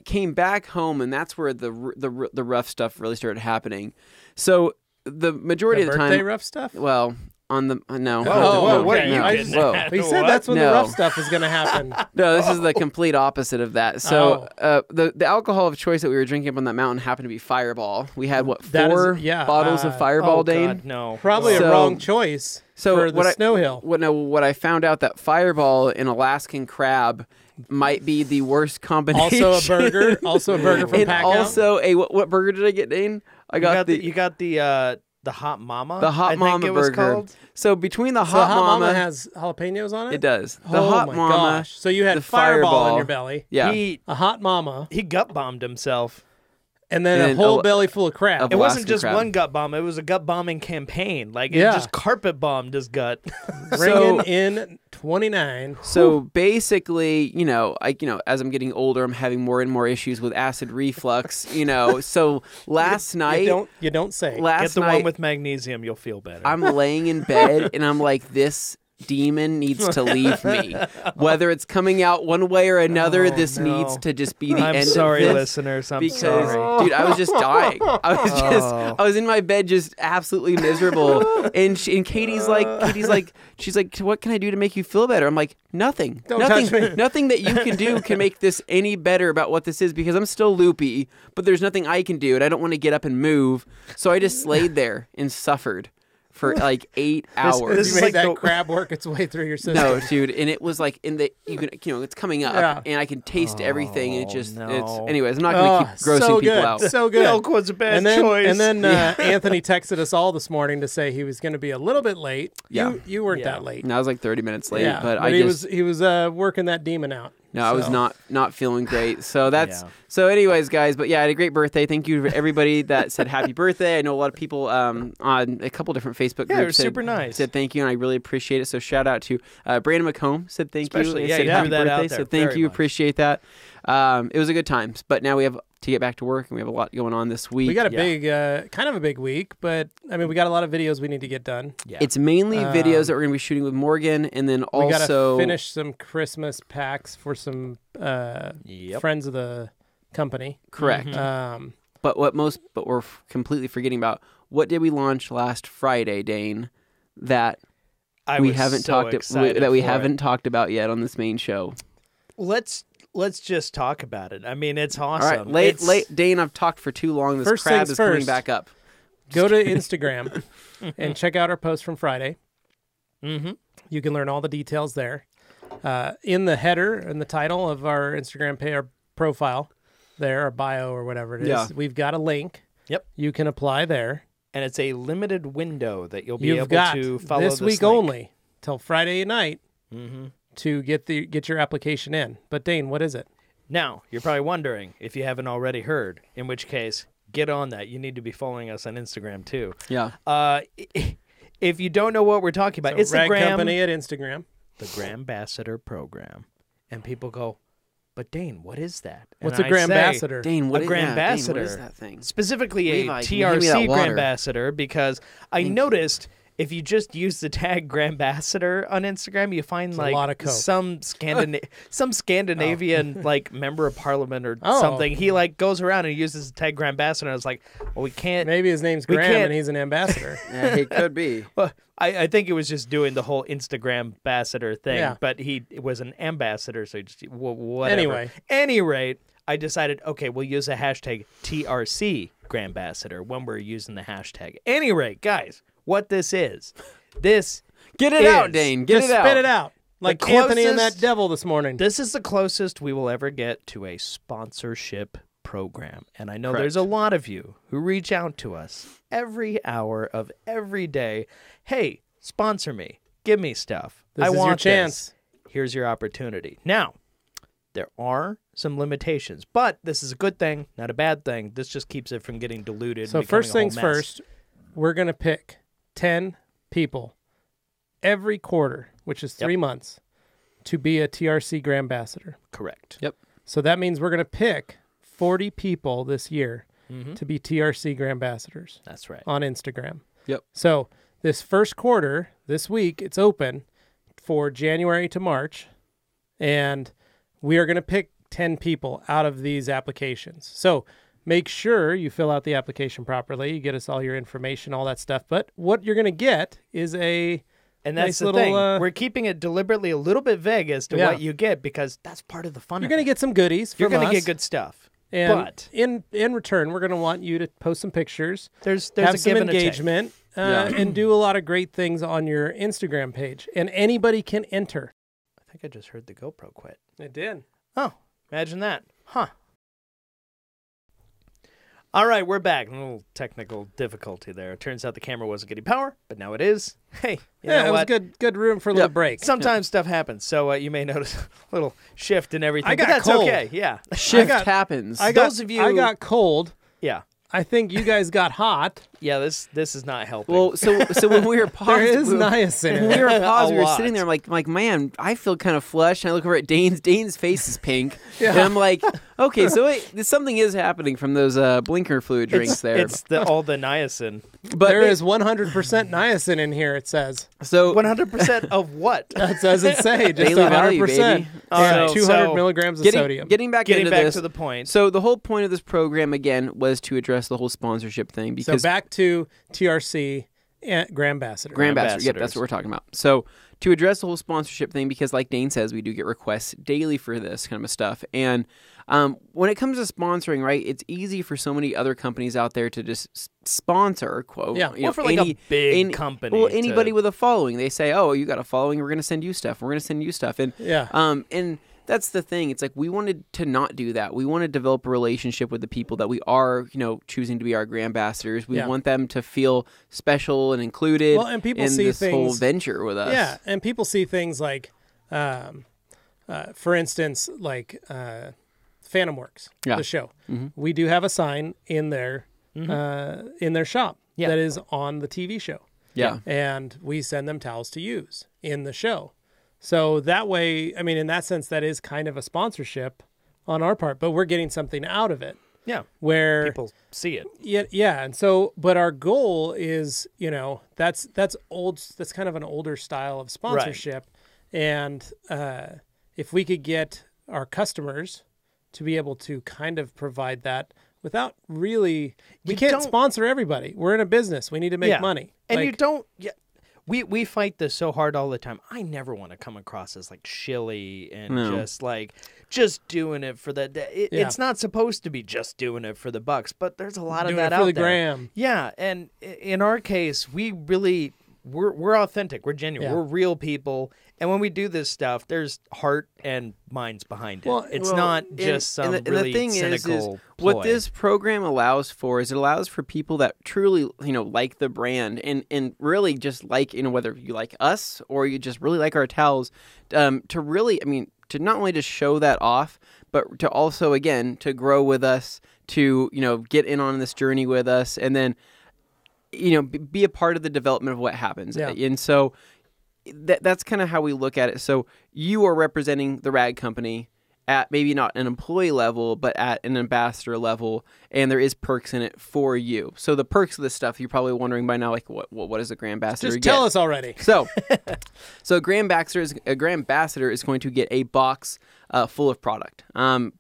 came back home, and that's where the rough stuff really started happening. So the majority of the birthday time, rough stuff. well, on the no. Oh, what okay. are you I getting just- at? He said What? that's when No. the rough stuff is going to happen. No, this is the complete opposite of that. So the alcohol of choice that we were drinking up on that mountain happened to be Fireball. We had That is- four yeah, bottles of Fireball, Oh, Dane. God, no. Probably So- a wrong choice for the snow hill. What I found out that Fireball and Alaskan crab might be the worst combination. Also a burger. Also a burger from and Packout. also what burger did I get, Dane? I got you got the Hot Mama. the Hot I Mama think it was burger. called. So between the So Hot Hot Mama Mama, has jalapenos on it? it does. The Oh Hot my Mama, gosh. So you had the Fireball in Fireball. your belly, yeah. a Hot Mama, He gut bombed himself. and then And a then whole a- belly full of crab. of It wasn't Alaskan just crab. one gut bomb. It was a gut bombing campaign. It Yeah. just carpet bombed his gut. Bringing in 29. So basically, as I'm getting older, I'm having more and more issues with acid reflux. So last night, You don't say. Get last the night, one with magnesium. You'll feel better. I'm laying in bed and I'm like, this demon needs to leave me. Whether it's coming out one way or another, this needs to just be the I'm end sorry, of this. listeners. I'm Because, sorry. dude, I was just dying. I was in my bed just absolutely miserable. And Katie's like, she's like, what can I do to make you feel better? I'm like, nothing. Touch me. Nothing that you can do can make this any better about what this is, because I'm still loopy, but there's nothing I can do, and I don't want to get up and move. So I just laid there and suffered for like 8 hours. This You is made like that the- crab work its way through your system. No, dude, and it was like it's coming up, and I can taste everything, and it's no. anyways. I'm not going to keep grossing so people good. out. So good. Milk was a bad and then, choice. And then Anthony texted us all this morning to say he was going to be a little bit late. Yeah. You weren't Yeah. that late. And I was like 30 minutes late, Yeah, but he was working that demon out. No, I was So- not feeling great. So that's Yeah. so. Anyways, guys, but yeah, I had a great birthday. Thank you to everybody that said happy birthday. I know a lot of people on a couple different Facebook Yeah, it groups was super nice. said thank you, and I really appreciate it. So shout out to Brandon McComb said thank Especially, you. And yeah, said you happy threw that out birthday. there So thank very you, much. appreciate that. It was a good time, but now we have to get back to work, and we have a lot going on this week. We got a Yeah. big, kind of a big week, but I mean, we got a lot of videos we need to get done. Yeah. It's mainly videos that we're going to be shooting with Morgan, and then We got also to finish some Christmas packs for some Yep. friends of the company. correct. But we're completely forgetting about, what did we launch last Friday, Dane? That I we was haven't so talked excited that we for haven't talked about yet on this main show. it. Let's just talk about it. I mean, it's All awesome. right, It's- late Dane, I've talked for too long. This First crab things is coming first. back up. Go to Instagram and check out our post from Friday. Mhm. You can learn all the details there. In the header and the title of our Instagram our profile there, our bio or whatever it is, Yeah. we've got a link. Yep. You can apply there. And it's a limited window that you'll be You've able got to follow this week link. only till Friday night Mhm. to get your application in. But Dane, what is it? Now, you're probably wondering if you haven't already heard, in which case, get on that. You need to be following us on Instagram too. Yeah. If you don't know what we're talking about, it's the Rag Gram, Company at Instagram. the Grambassador program. And people go, but Dane, what is that? And What's a I Grambassador? Dane, what A is Dane, Grambassador. what is that thing? Specifically Levi, a can you hand me TRC that water? Grambassador, because I noticed if you just use the tag Grambassador on Instagram, you find a like lot of coke. some Scandinavian like member of parliament or Oh. something. He like goes around and uses the tag Grambassador. And I was like, well, we can't. Maybe his name's We Graham can't- and he's an ambassador. Yeah, it could be. Well, I think it was just doing the whole Instagram ambassador thing, Yeah. but he was an ambassador, so he just whatever. Anyway. Any rate, I decided, okay, we'll use a hashtag TRC Grambassador when we're using the hashtag. Any rate, guys, what this is, this Get it is- out, Dane. Get Just it out. spit it out. Like The Anthony and that closest- devil this morning. This is the closest we will ever get to a sponsorship program. And I know Correct. there's a lot of you who reach out to us every hour of every day. Hey, sponsor me. Give me stuff. This I is your want chance. this. Here's your opportunity. Now, there are some limitations, but this is a good thing, not a bad thing. This just keeps it from getting diluted. So and becoming first a whole things mess. first, we're going to pick 10 people every quarter, which is 3 months, to be a TRC Grambassador. Correct. Yep. So that means we're going to pick 40 people this year Mm-hmm. to be TRC Grambassadors That's right. on Instagram. Yep. So this first quarter, this week, it's open for January to March, and we are going to pick 10 people out of these applications. So make sure you fill out the application properly. You get us all your information, all that stuff. But what you're going to get is a And that's nice the little, thing. We're keeping it deliberately a little bit vague as to Yeah. what you get because that's part of the fun you're of going it. to get some goodies You're from going to us. get good stuff. And but in return, we're going to want you to post some pictures, there's have a some give and a take. engagement, and do a lot of great things on your Instagram page. And anybody can enter. I think I just heard the GoPro quit. It did. Oh, imagine that. Huh. All right, we're back. A little technical difficulty there. It turns out the camera wasn't getting power, but now it is. Hey, you know Yeah, it was what? good room for a little break. Sometimes stuff happens, so you may notice a little shift in everything. I but got that's cold. okay. Yeah, Shift got- happens. I Those of you- I got cold. yeah. I think you guys got hot. Yeah, this is not helping. Well, so when we were paused, There is niacin in when we it. were paused, we were lot. sitting there. I'm like, man, I feel kind of flushed. And I look over at Dane's. Dane's face is pink, Yeah. and I'm like, okay, so something is happening from those blinker fluid drinks there. It's all the niacin. But There is 100% niacin in here, it says. so 100% of what? That doesn't say, just Daily value, 100%. baby. And Alright, 200 so milligrams of getting sodium. getting back Getting into back this. to the point. So the whole point of this program again was to address the whole sponsorship thing So because back to TRC and Grand Ambassador. Grand Ambassador. Yep, Ambassadors. that's what we're talking about. So to address the whole sponsorship thing, because like Dane says, we do get requests daily for this kind of stuff. And when it comes to sponsoring, right, it's easy for so many other companies out there to just sponsor, quote. Yeah. you Or know, for like a big company. Well, anybody to- with a following. They say, oh, you got a following, we're going to send you stuff. We're going to send you stuff. And Yeah. and that's the thing. It's like we wanted to not do that. We want to develop a relationship with the people that we are, choosing to be our Grand Ambassadors. We Yeah. want them to feel special and included Well, and people in see this whole things- venture with us. Yeah, and people see things like, for instance, like Phantom Works, Yeah. the show. Mm-hmm. We do have a sign in their shop Yeah. that is on the TV show, Yeah. and we send them towels to use in the show. So that way, I mean, in that sense, that is kind of a sponsorship on our part, but we're getting something out of it. Yeah. Where People see it. yeah, and so, but our goal is, that's old. That's kind of an older style of sponsorship, and if we could get our customers to be able to kind of provide that without really, we You can't don't- sponsor everybody. We're in a business. We need to make Yeah. money, And Like, you don't. Yeah, we fight this so hard all the time. I never want to come across as like shilly and No. just doing it for the. Yeah. It's not supposed to be just doing it for the bucks, but there's a lot of doing that it for out the there. gram. Yeah, and in our case, we really we're authentic. We're genuine. Yeah. We're real people. And when we do this stuff, there's heart and minds behind it. Well, it's not just some really cynical ploy. what this program allows for is it allows for people that truly, like the brand and really just like, whether you like us or you just really like our towels, to really, to not only just show that off, but to also, again, to grow with us, to, get in on this journey with us, and then, be a part of the development of what happens. Yeah. And so that's kind of how we look at it. So you are representing the rag company at maybe not an employee level, but at an ambassador level, and there is perks in it for you. So the perks of this stuff, you're probably wondering by now, like, what is a Grand Ambassador Just get? tell us already. So a Grand Ambassador is going to get a box full of product.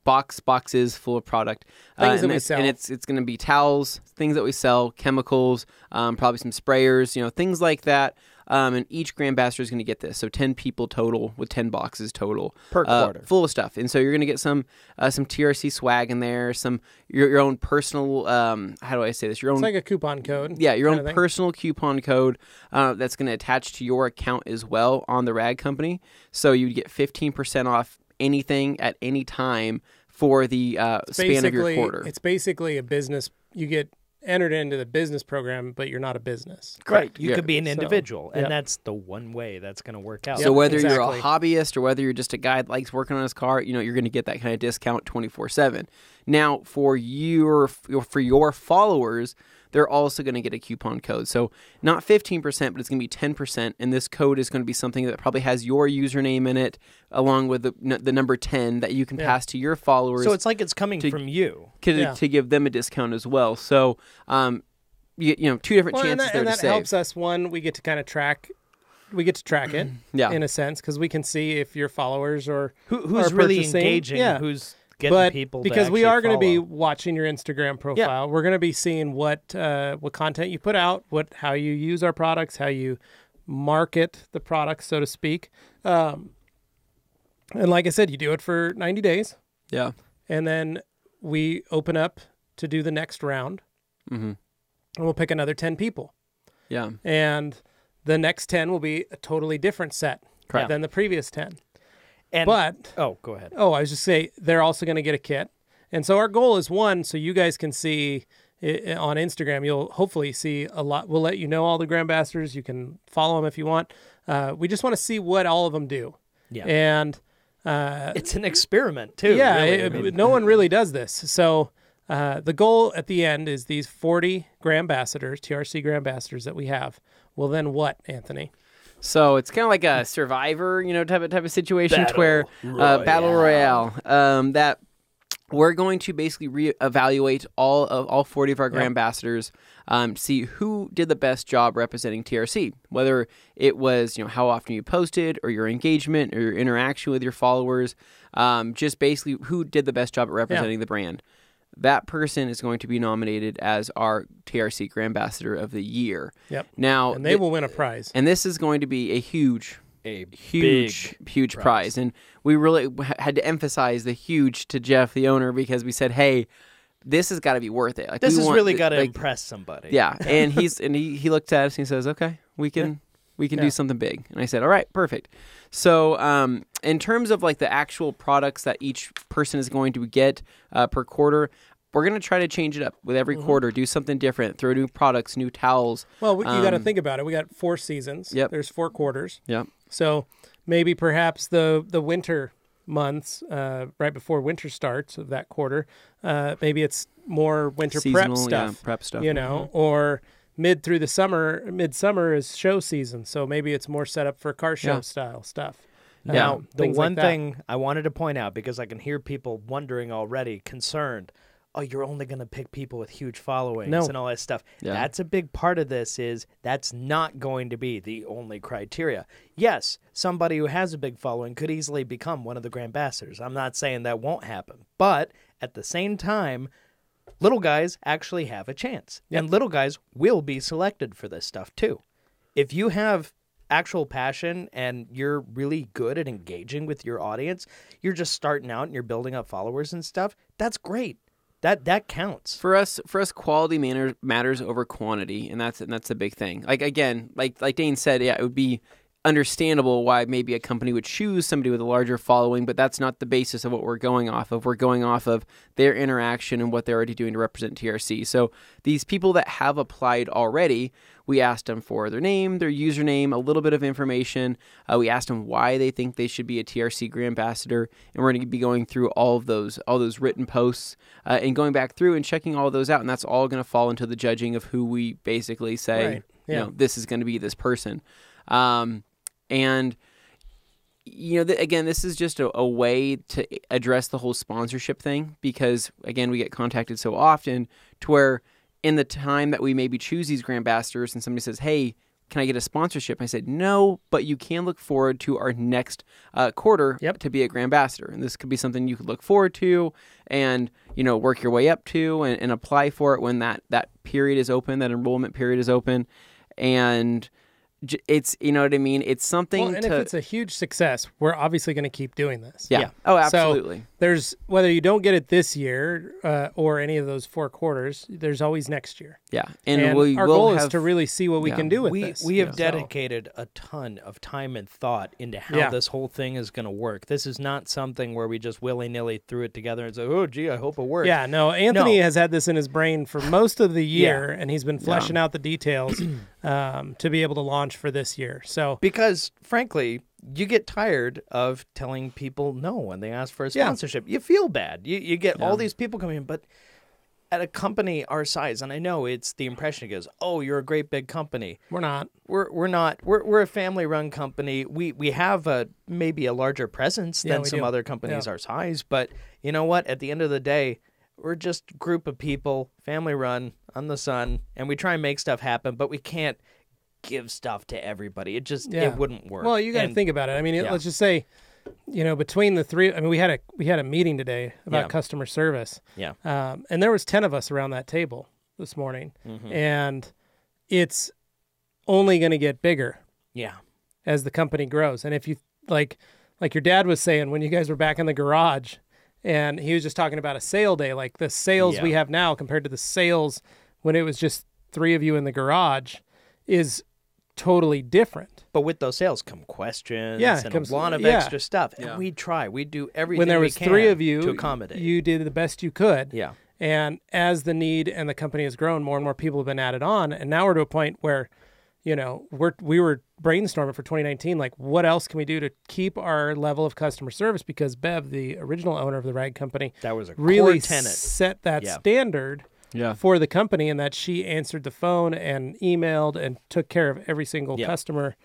Boxes full of product. Things that and we it's- sell. And it's going to be towels, things that we sell, chemicals, probably some sprayers, things like that. And each Grand Ambassador is going to get this. So 10 people total with 10 boxes total. Per quarter. Full of stuff. And so you're going to get some TRC swag in there, some your own personal, how do I say this? Your own It's like a coupon code. your kind own of thing. personal coupon code that's going to attach to your account as well on the rag company. So you would get 15% off anything at any time for the span of your quarter. It's basically a business. You get entered into the business program, but you're not a business. Right. You Yeah. could be an So, individual, and yeah. that's the one way that's going to work out. So whether you're exactly. a hobbyist or whether you're just a guy that likes working on his car, you're going to get that kind of discount 24/7. Now, for your followers, they're also going to get a coupon code. So not 15%, but it's going to be 10%. And this code is going to be something that probably has your username in it, along with the number 10 that you can Yeah. pass to your followers. So it's like it's coming to- from you. to give them a discount as well. So, two different Well, and chances that, there and to that save. helps us. One, we get to kind of track. We get to track it, Yeah. in a sense, because we can see if your followers or Who's are really purchasing. engaging? Yeah. Who's getting but people? because to we are going to be watching your Instagram profile, we're going to be seeing what content you put out, how you use our products, how you market the products, so to speak. And like I said, you do it for 90 days, Yeah. and then we open up to do the next round, Mm-hmm. and we'll pick another 10 people. Yeah. And the next 10 will be a totally different set Correct. than the previous 10. And, But, oh, go ahead. I was just saying, they're also going to get a kit. And so our goal is, one, so you guys can see it on Instagram. You'll hopefully see a lot. We'll let you know all the Grand Ambassadors. You can follow them if you want. We just want to see what all of them do. Yeah. And It's an experiment too. yeah, really. I mean, no one really does this. So the goal at the end is these 40 Grandambassadors, TRC Grandambassadors that we have. Well, then what, Anthony? So it's kind of like a Survivor, type of situation Battle Battle Royale. That we're going to basically reevaluate all 40 of our Grandambassadors, to see who did the best job representing TRC. Whether it was how often you posted, or your engagement, or your interaction with your followers, just basically who did the best job at representing the brand. That person is going to be nominated as our TRC Grandambassador of the Year. Yep. Now, and they will win a prize. And this is going to be a huge prize. And we really had to emphasize the huge to Jeff, the owner, because we said, hey, this has got to be worth it. Like, this has really got to impress somebody. Yeah. And he looked at us and he says, okay, we can do something big. And I said, all right, perfect. So in terms of like the actual products that each person is going to get per quarter, we're going to try to change it up with every quarter, do something different, throw new products, new towels. Well, you got to think about it. We got 4 seasons. Yep. There's 4 quarters. Yep. So maybe perhaps the winter months, right before winter starts of that quarter, maybe it's more winter seasonal, prep stuff. stuff. Or midsummer is show season, so maybe it's more set up for car show style stuff. Now, the one thing I wanted to point out, because I can hear people wondering already, concerned, oh, you're only going to pick people with huge followings and all that stuff. Yeah. That's a big part of this. That's not going to be the only criteria. Yes, somebody who has a big following could easily become one of the Grandambassadors. I'm not saying that won't happen. But at the same time, little guys actually have a chance. Yep. And little guys will be selected for this stuff too. If you have actual passion and you're really good at engaging with your audience, you're just starting out and you're building up followers and stuff, that's great. That counts. For us, quality matters over quantity, and that's a big thing. Like again, like Dane said, it would be understandable why maybe a company would choose somebody with a larger following, but that's not the basis of what we're going off of. We're going off of their interaction and what they're already doing to represent TRC. So these people that have applied already, we asked them for their name, their username, a little bit of information. We asked them why they think they should be a TRC Grandambassador, and we're going to be going through all those written posts and going back through and checking all of those out, and that's all going to fall into the judging of who we basically say, this is going to be this person. And, again, this is just a way to address the whole sponsorship thing because, again, we get contacted so often to where in the time that we maybe choose these Grandambassadors and somebody says, hey, can I get a sponsorship? I said, no, but you can look forward to our next quarter to be a Grandambassador. And this could be something you could look forward to and, work your way up to and apply for it when that period is open, that enrollment period is open. And it's, you know what I mean? It's something if it's a huge success, we're obviously going to keep doing this. Yeah. Oh, absolutely. So there's, whether you don't get it this year or any of those 4 quarters, there's always next year. Yeah. And our goal is to really see what we can do with this. We have dedicated a ton of time and thought into how this whole thing is going to work. This is not something where we just willy-nilly threw it together and said, oh, gee, I hope it works. Yeah, no, Anthony has had this in his brain for most of the year, and he's been fleshing out the details to be able to launch for this year. So because frankly, you get tired of telling people no when they ask for a sponsorship. You feel bad. You get all these people coming in, but at a company our size, and I know it's the impression it goes, oh, you're a great big company. We're not. We're not. We're a family-run company. We have maybe a larger presence than some other companies our size, but you know what? At the end of the day, we're just a group of people, family-run, on the sun, and we try and make stuff happen, but we can't give stuff to everybody. It just it wouldn't work. Well, you got to think about it. I mean, let's just say, between the three, I mean, we had a meeting today about customer service. Yeah. And there was 10 of us around that table this morning, and it's only going to get bigger. Yeah. As the company grows, and if you like your dad was saying when you guys were back in the garage, and he was just talking about a sale day, like the sales we have now compared to the sales when it was just 3 of you in the garage is totally different. But with those sales come questions and a lot of extra stuff. And we do everything when there was we can 3 of you to accommodate. You did the best you could. Yeah. And as the need and the company has grown, more and more people have been added on. And now we're to a point where, we were brainstorming for 2019, like what else can we do to keep our level of customer service? Because Bev, the original owner of the rag company, that was a really core tenet. set that standard for the company, and that she answered the phone and emailed and took care of every single customer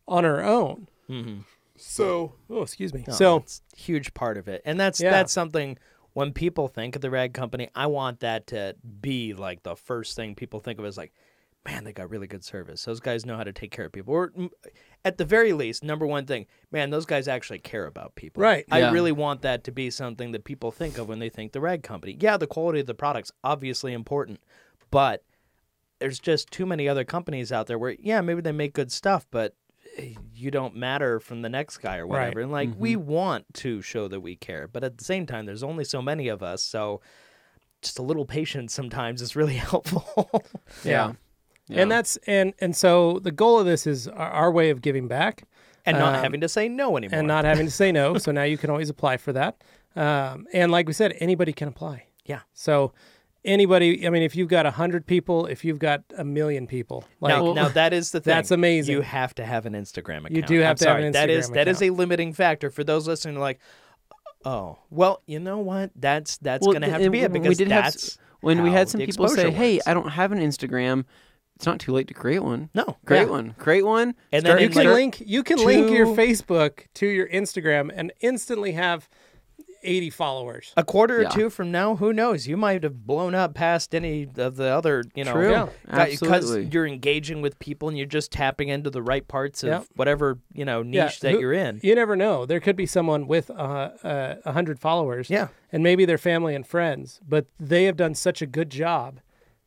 on her own. Mm-hmm. So, excuse me. No, so it's a huge part of it. And that's something when people think of the rag company, I want that to be like the first thing people think of is like, man, they got really good service. Those guys know how to take care of people. Or at the very least, number one thing, man, those guys actually care about people. Right. I really want that to be something that people think of when they think the rag company. Yeah, the quality of the product's obviously important, but there's just too many other companies out there where, maybe they make good stuff, but you don't matter from the next guy or whatever. Right. And we want to show that we care, but at the same time, there's only so many of us. So just a little patience sometimes is really helpful. Yeah. And that's and so the goal of this is our way of giving back and not having to say no anymore. And not having to say no. So now you can always apply for that. And like we said, anybody can apply. Yeah. So anybody, I mean, if you've got 100 people, if you've got 1 million people. Now that is the thing. That's amazing. You have to have an Instagram account. You do have to have an Instagram account. That is a limiting factor for those listening like, oh, well, you know what? That's going to have to be it because that's when we had some the people say, exposure hey, works. I don't have an Instagram. It's not too late to create one. No. Create one. And then then you can link your Facebook to your Instagram and instantly have 80 followers. A quarter or two from now, who knows? You might have blown up past any of the other, True. because you're engaging with people and you're just tapping into the right parts of whatever, niche that you're in. You never know. There could be someone with 100 followers. Yeah. And maybe they're family and friends, but they have done such a good job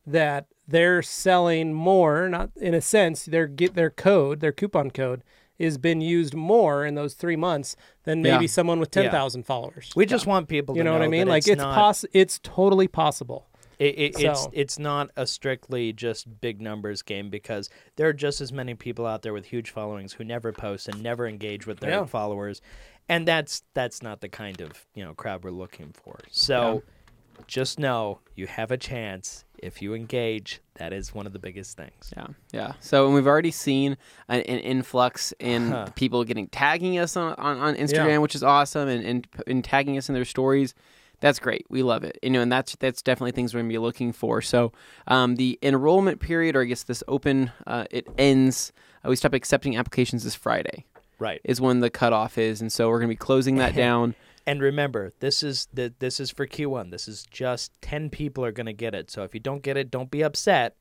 that they're selling more, not in a sense, their coupon code has been used more in those 3 months than maybe someone with 10,000 followers. We just want people to know what I mean? Like it's totally possible. It's not a strictly just big numbers game because there are just as many people out there with huge followings who never post and never engage with their followers, and that's not the kind of crowd we're looking for. So just know you have a chance if you engage. That is one of the biggest things. Yeah. So and we've already seen an influx in people tagging us on Instagram, which is awesome, and tagging us in their stories. That's great. We love it. And that's definitely things we're going to be looking for. So the enrollment period, or I guess this open, it ends. We stop accepting applications this Friday. Right. Is when the cutoff is, and so we're going to be closing that down. And remember, this is for Q1. This is just 10 people are going to get it. So if you don't get it, don't be upset.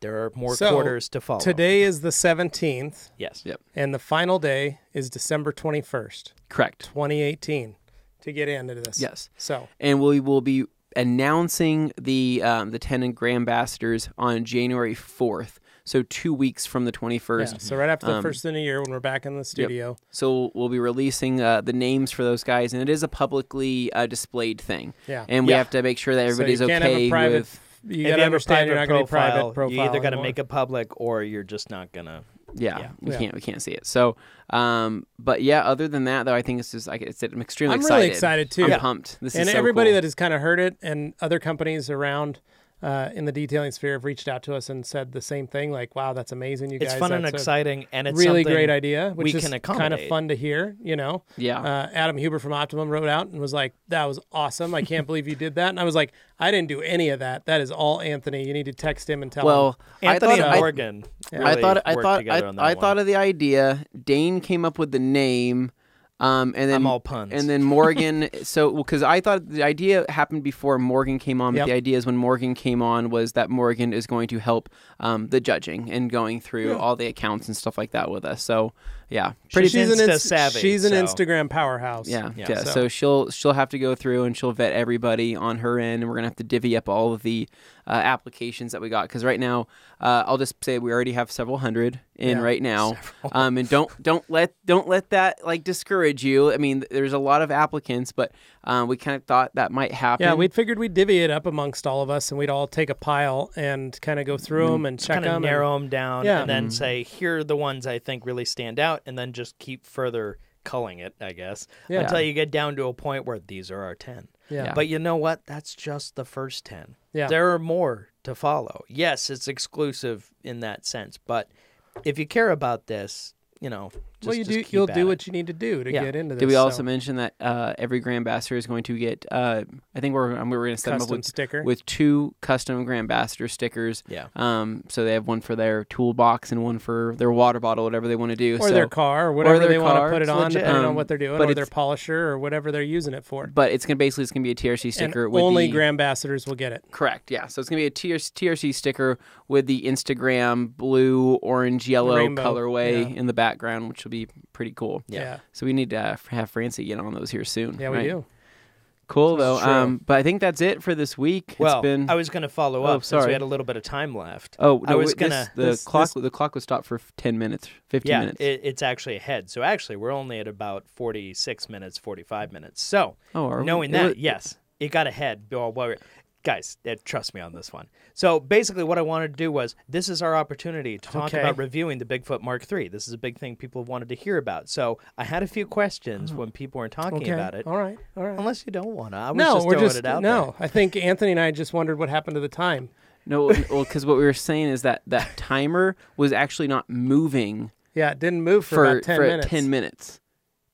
There are more quarters to follow. Today is the 17th. Yes. Yep. And the final day is December 21st. Correct. 2018 to get into this. Yes. So. And we will be announcing the 10 Grand Ambassadors on January 4th. So 2 weeks from the 21st. Yeah, so right after the first of the year when we're back in the studio. Yep. So we'll be releasing the names for those guys, and it is a publicly displayed thing. Yeah. And we have to make sure that everybody's okay with... You got to understand you're not going to be private profile. You either got to make it public or you're just not going to... We can't see it. So, but other than that, though, I think it's just, like I said, I'm extremely excited. I'm really excited, too. I'm pumped. This is so everybody cool. that has kind of heard it and other companies around... in the detailing sphere have reached out to us and said the same thing, like, wow, that's amazing, you guys. It's fun and exciting, and it's really great idea, which is can kind of fun to hear, Yeah. Adam Huber from Optimum wrote out and was like, that was awesome. I can't believe you did that. And I was like, I didn't do any of that. That is all Anthony. You need to text him and tell him. Anthony and Morgan I thought of the idea. Dane came up with the name. And then I'm all puns. And then Morgan, because I thought the idea happened before Morgan came on, but the idea is when Morgan came on was that Morgan is going to help the judging and going through all the accounts and stuff like that with us. So pretty savvy. She's an Instagram powerhouse. So she'll have to go through and she'll vet everybody on her end, and we're gonna have to divvy up all of the applications that we got, because right now I'll just say we already have several hundred in right now. And don't let that discourage you. I mean, there's a lot of applicants, but we kind of thought that might happen. Yeah, we figured we'd divvy it up amongst all of us, and we'd all take a pile and kind of go through them and check them, narrow them down, and then say, here are the ones I think really stand out, and then just keep further culling it, I guess, until you get down to a point where these are our 10. Yeah. But you know what? That's just the first 10. Yeah. There are more to follow. Yes, it's exclusive in that sense, but if you care about this, Well, just you'll keep do at what you need to do to get into this. Did we also mention that every Grand Ambassador is going to get? I think we're going to set them up with 2 custom Grand Ambassador stickers. Yeah. So they have one for their toolbox and one for their water bottle, whatever they want to do. Or their car, or whatever they want to put it on, legit. depending on what they're doing, or their polisher, or whatever they're using it for. But it's going to be a TRC sticker. And with only Grand Ambassadors will get it. Correct. Yeah. So it's going to be a TRC sticker with the Instagram blue, orange, yellow colorway in the background, which will be pretty cool. Yeah. So we need to have Francie get on those here soon. Yeah, we do. Cool though. But I think that's it for this week. Well, it's been... I was going to follow up since we had a little bit of time left. Oh, no, I was gonna. The clock was stopped for 10 minutes, 15 minutes. Yeah, it's actually ahead. So actually, we're only at about 46 minutes, 45 minutes. So knowing that, yes, it got ahead. Guys, trust me on this one. So basically what I wanted to do was, this is our opportunity to talk about reviewing the Bigfoot Mk III. This is a big thing people wanted to hear about. So I had a few questions when people weren't talking about it. All right. Unless you don't want to. I was just throwing it out there. I think Anthony and I just wondered what happened to the time. No, because what we were saying is that timer was actually not moving. Yeah, it didn't move for about 10 minutes. 10 minutes.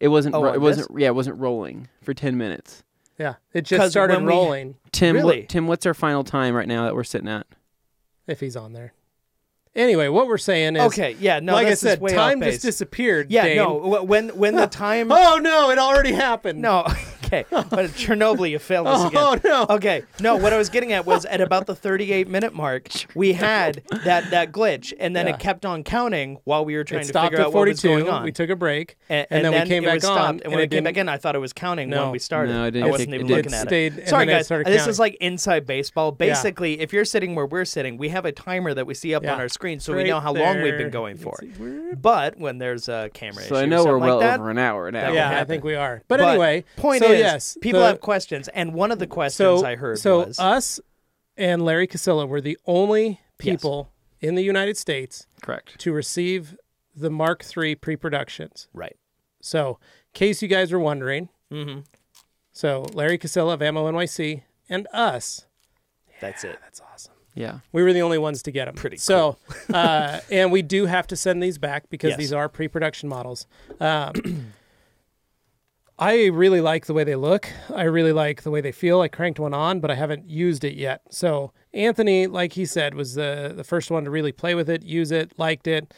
It wasn't. Oh, it wasn't rolling for 10 minutes. Yeah, it just started rolling. Tim, really? Tim, what's our final time right now that we're sitting at? If he's on there. Anyway, what we're saying is... Okay, yeah, no, like I this said, is way time off just base. disappeared, Yeah, Dane. no, when the time... Oh, no, it already happened. No, okay, but at Chernobyl, you failed us again. Oh, no. Okay, no, what I was getting at was at about the 38-minute mark, we had that glitch, and then it kept on counting while we were trying to figure out what was going on. We took a break, and then we came back on. And when it came back in, I thought it was counting when we started. No, it didn't. I wasn't even looking at it. Sorry, guys. This is like inside baseball. Basically, if you're sitting where we're sitting, we have a timer that we see up on our screen, so we know how long we've been going for. But when there's a camera issue, I know we're well like over an hour now. Yeah, I think we are. But anyway, point is, yes, people have questions, and one of the questions I heard was... So us and Larry Casilla were the only people in the United States to receive the Mark III pre-productions. Right. So, in case you guys were wondering, so Larry Casilla of Ammo NYC and us. That's it. That's awesome. Yeah. We were the only ones to get them. Pretty cool. So, and we do have to send these back because these are pre-production models. I really like the way they look. I really like the way they feel. I cranked one on, but I haven't used it yet. So Anthony, like he said, was the first one to really play with it, use it, liked it.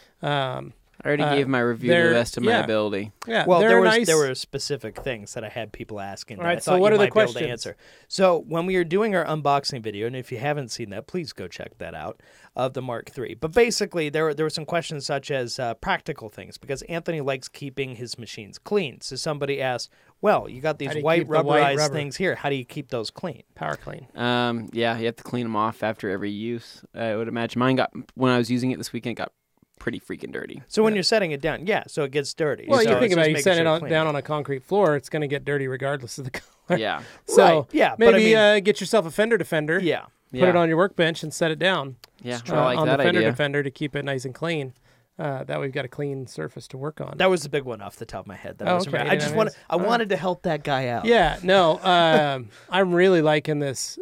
I already gave my review to the best of my ability. Yeah, well, there were specific things that I had people asking that I thought you might be able to answer. So when we were doing our unboxing video, and if you haven't seen that, please go check that out, of the Mark III. But basically, there were some questions such as practical things, because Anthony likes keeping his machines clean. So somebody asked, well, you got these white rubberized things here. How do you keep those clean? Power clean. Yeah, you have to clean them off after every use. I would imagine mine when I was using it this weekend, got pretty freaking dirty. So when you're setting it down, so it gets dirty. Well, so you think about it, you set it down on a concrete floor, it's going to get dirty regardless of the color. Yeah. So maybe but get yourself a fender defender. Yeah. Put it on your workbench and set it down. Yeah, I like on that the fender idea. defender to keep it nice and clean. That we've got a clean surface to work on. That was the big one off the top of my head. I wanted to help that guy out. Yeah, no, I'm really liking this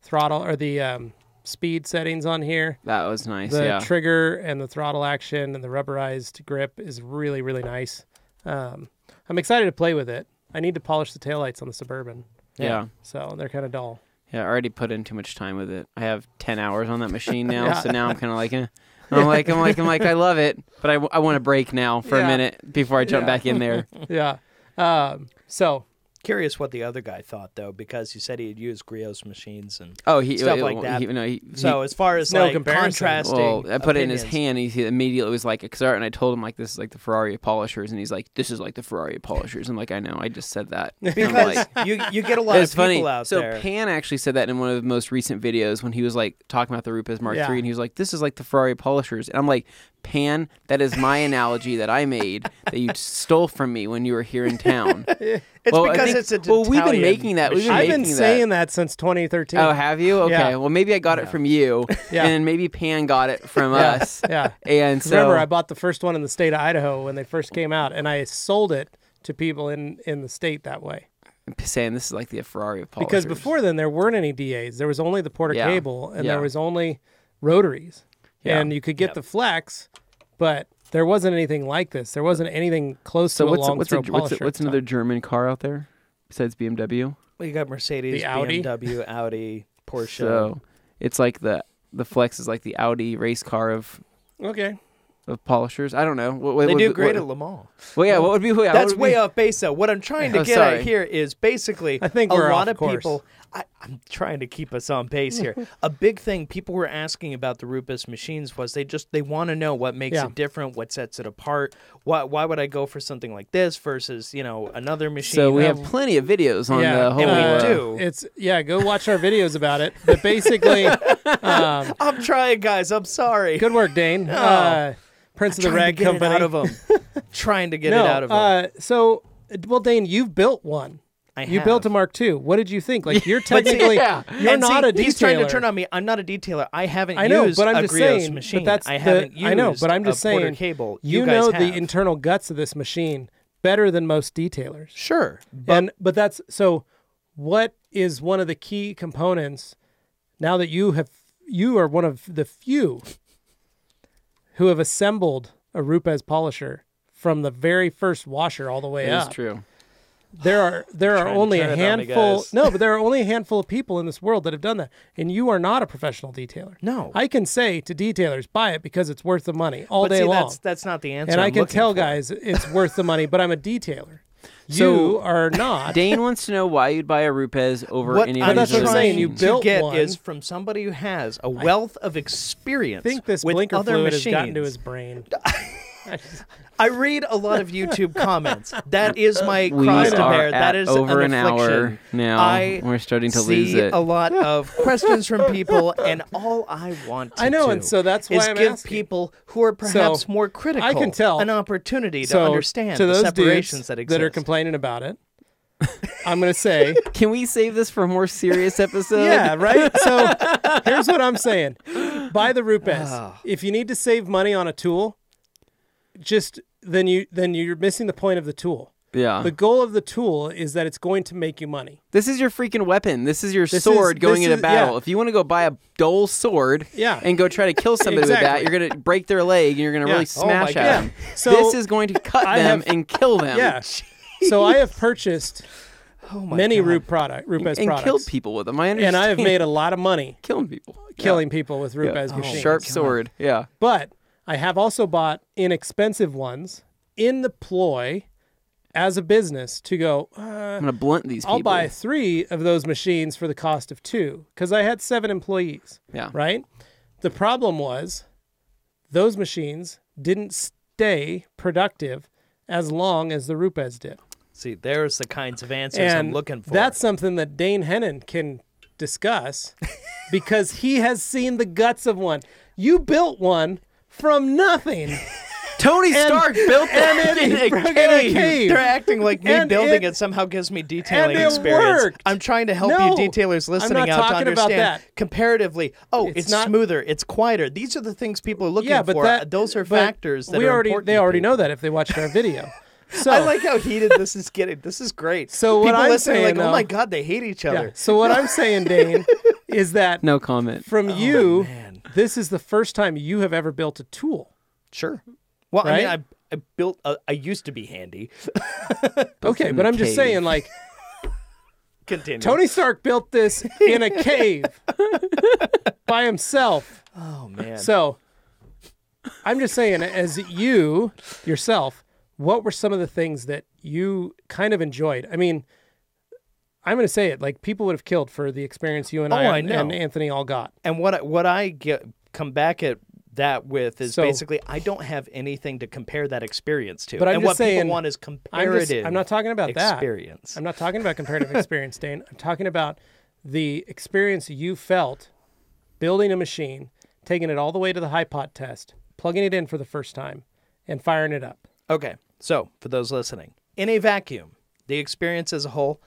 throttle or the speed settings on here. That was nice. The trigger and the throttle action and the rubberized grip is really, really nice. I'm excited to play with it. I need to polish the taillights on the Suburban. Yeah. So they're kind of dull. Yeah, I already put in too much time with it. I have 10 hours on that machine now, so now I'm kind of like, I'm like, I love it, but I want to break now for a minute before I jump back in there. Yeah. So curious what the other guy thought though, because he said he had used Griot's machines and stuff like that. So as far as no like comparison. contrasting, well, I put it in his hand. He immediately was like, and I told him like, this is like the Ferrari of polishers, and he's like, this is like the Ferrari of polishers. I'm like, I know, I just said that because you get a lot of people out there. So Pan actually said that in one of the most recent videos when he was like talking about the Rupes Mk III, and he was like, this is like the Ferrari of polishers, and I'm like, Pan, that is my analogy that I made that you stole from me when you were here in town. It's because it's an Italian we've been making that. I've been saying that since 2013. Oh, have you? Okay. Yeah. Well, maybe I got it from you, and maybe Pan got it from us. Yeah. And so remember, I bought the first one in the state of Idaho when they first came out, and I sold it to people in the state that way. I'm saying this is like the Ferrari of polishers. Because before then, there weren't any DAs. There was only the Porter cable, and there was only rotaries. Yeah. And you could get the Flex, but there wasn't anything like this. There wasn't anything close to a long throw polisher. What's another German car out there besides BMW? Well, you got Mercedes, The Audi? BMW, Audi, Porsche. So it's like the Flex is like the Audi race car of polishers. I don't know. They do great at Le Mans. Well, yeah. What would be? That's way off base, though. What I'm trying to get at here is basically I think a we're lot off of course. people. I'm trying to keep us on pace here. A big thing people were asking about the Rupes machines was they want to know what makes it different, what sets it apart. Why would I go for something like this versus another machine? So we have plenty of videos on the whole. And we do. It's go watch our videos about it. But basically, I'm trying, guys. I'm sorry. good work, Dane. Prince of the Rag Company. Out of them. Trying to get it out of them. So, Dane, you've built one. You built a Mark II. What did you think? Like, you're technically, you're not a detailer. He's trying to turn on me. I'm not a detailer. I haven't used but I'm a just Griot's saying, machine. But that's I haven't used I know, but I'm a just Porter saying, cable. You guys know have. the internal guts of this machine better than most detailers. Sure. But that's, so what is one of the key components now that you are one of the few who have assembled a Rupes polisher from the very first washer all the way up? That's true. There are only a handful. No, but there are only a handful of people in this world that have done that, and you are not a professional detailer. No, I can say to detailers, buy it because it's worth the money all day long. That's not the answer. And I can tell for. guys it's worth the money, but I'm a detailer. So, you are not. Dane wants to know why you'd buy a Rupes over What any I'm of these that's what I'm other saying. You machines. built to get one. is from somebody who has a wealth of experience. I think this with blinker other fluid machines. has gotten to his brain. I read a lot of YouTube comments. That is my We cross to are bear. at That is over an affliction. hour now. We're starting to lose see it. a lot of questions from people, and all I want to I know, do and so that's why is I'm give asking. people who are perhaps more critical I can tell. an opportunity to So understand to the those separations dudes that exist. that are complaining about it, I'm going to say, Can we save this for a more serious episode? yeah, right? So here's what I'm saying. Buy the Rupes. Oh. If you need to save money on a tool, then you're missing the point of the tool. Yeah. The goal of the tool is that it's going to make you money. This is your freaking weapon. This is your sword going into battle. yeah. If you want to go buy a dull sword and go try to kill somebody with that, you're going to break their leg and you're going to really smash at them. So this is going to cut them and kill them. Yeah. So I have purchased many Rupes products. And killed people with them. I understand. And I have made a lot of money killing people. killing people with Rupes machines. Sharp sword. Yeah. But I have also bought inexpensive ones in the ploy as a business to go, I'm going to blunt these people. I'll buy 3 of those machines for the cost of 2 because I had 7 employees. Yeah. Right? The problem was those machines didn't stay productive as long as the Rupes did. See, there's the kinds of answers I'm looking for. That's something that Dane Hennen can discuss because he has seen the guts of one. You built one from nothing. Tony Stark built that in a cave. They're acting like me And building it- it somehow gives me detailing and it experience. worked. I'm trying to help No, you detailers listening I'm not out to talking about understand that. comparatively. Oh, it's not- smoother, it's quieter. These are the things people are looking Yeah, but for. Those are factors that we are already important. they to already people. know that if they watched our video. So I like how heated this is getting. This is great. So what people I'm listening are saying, like, oh my though- god, they hate each yeah. other. So what I'm saying, Dane, is that No comment. from you, man. this is the first time you have ever built a tool. Sure. Well, Right? I mean, I built. I used to be handy. Okay, in but a I'm just cave. saying, like, Continue. Tony Stark built this in a cave by himself. Oh man. So I'm just saying, as you yourself, what were some of the things that you kind of enjoyed? I mean, I'm going to say it, like people would have killed for the experience you and I know. and Anthony all got. And what I come back at that with is So- basically I don't have anything to compare that experience to. But I'm and just what saying, people want is comparative. I'm not talking about that. experience. I'm not talking about comparative experience, Dane. I'm talking about the experience you felt building a machine, taking it all the way to the high pot test, plugging it in for the first time, and firing it up. Okay, so for those listening, in a vacuum, the experience as a whole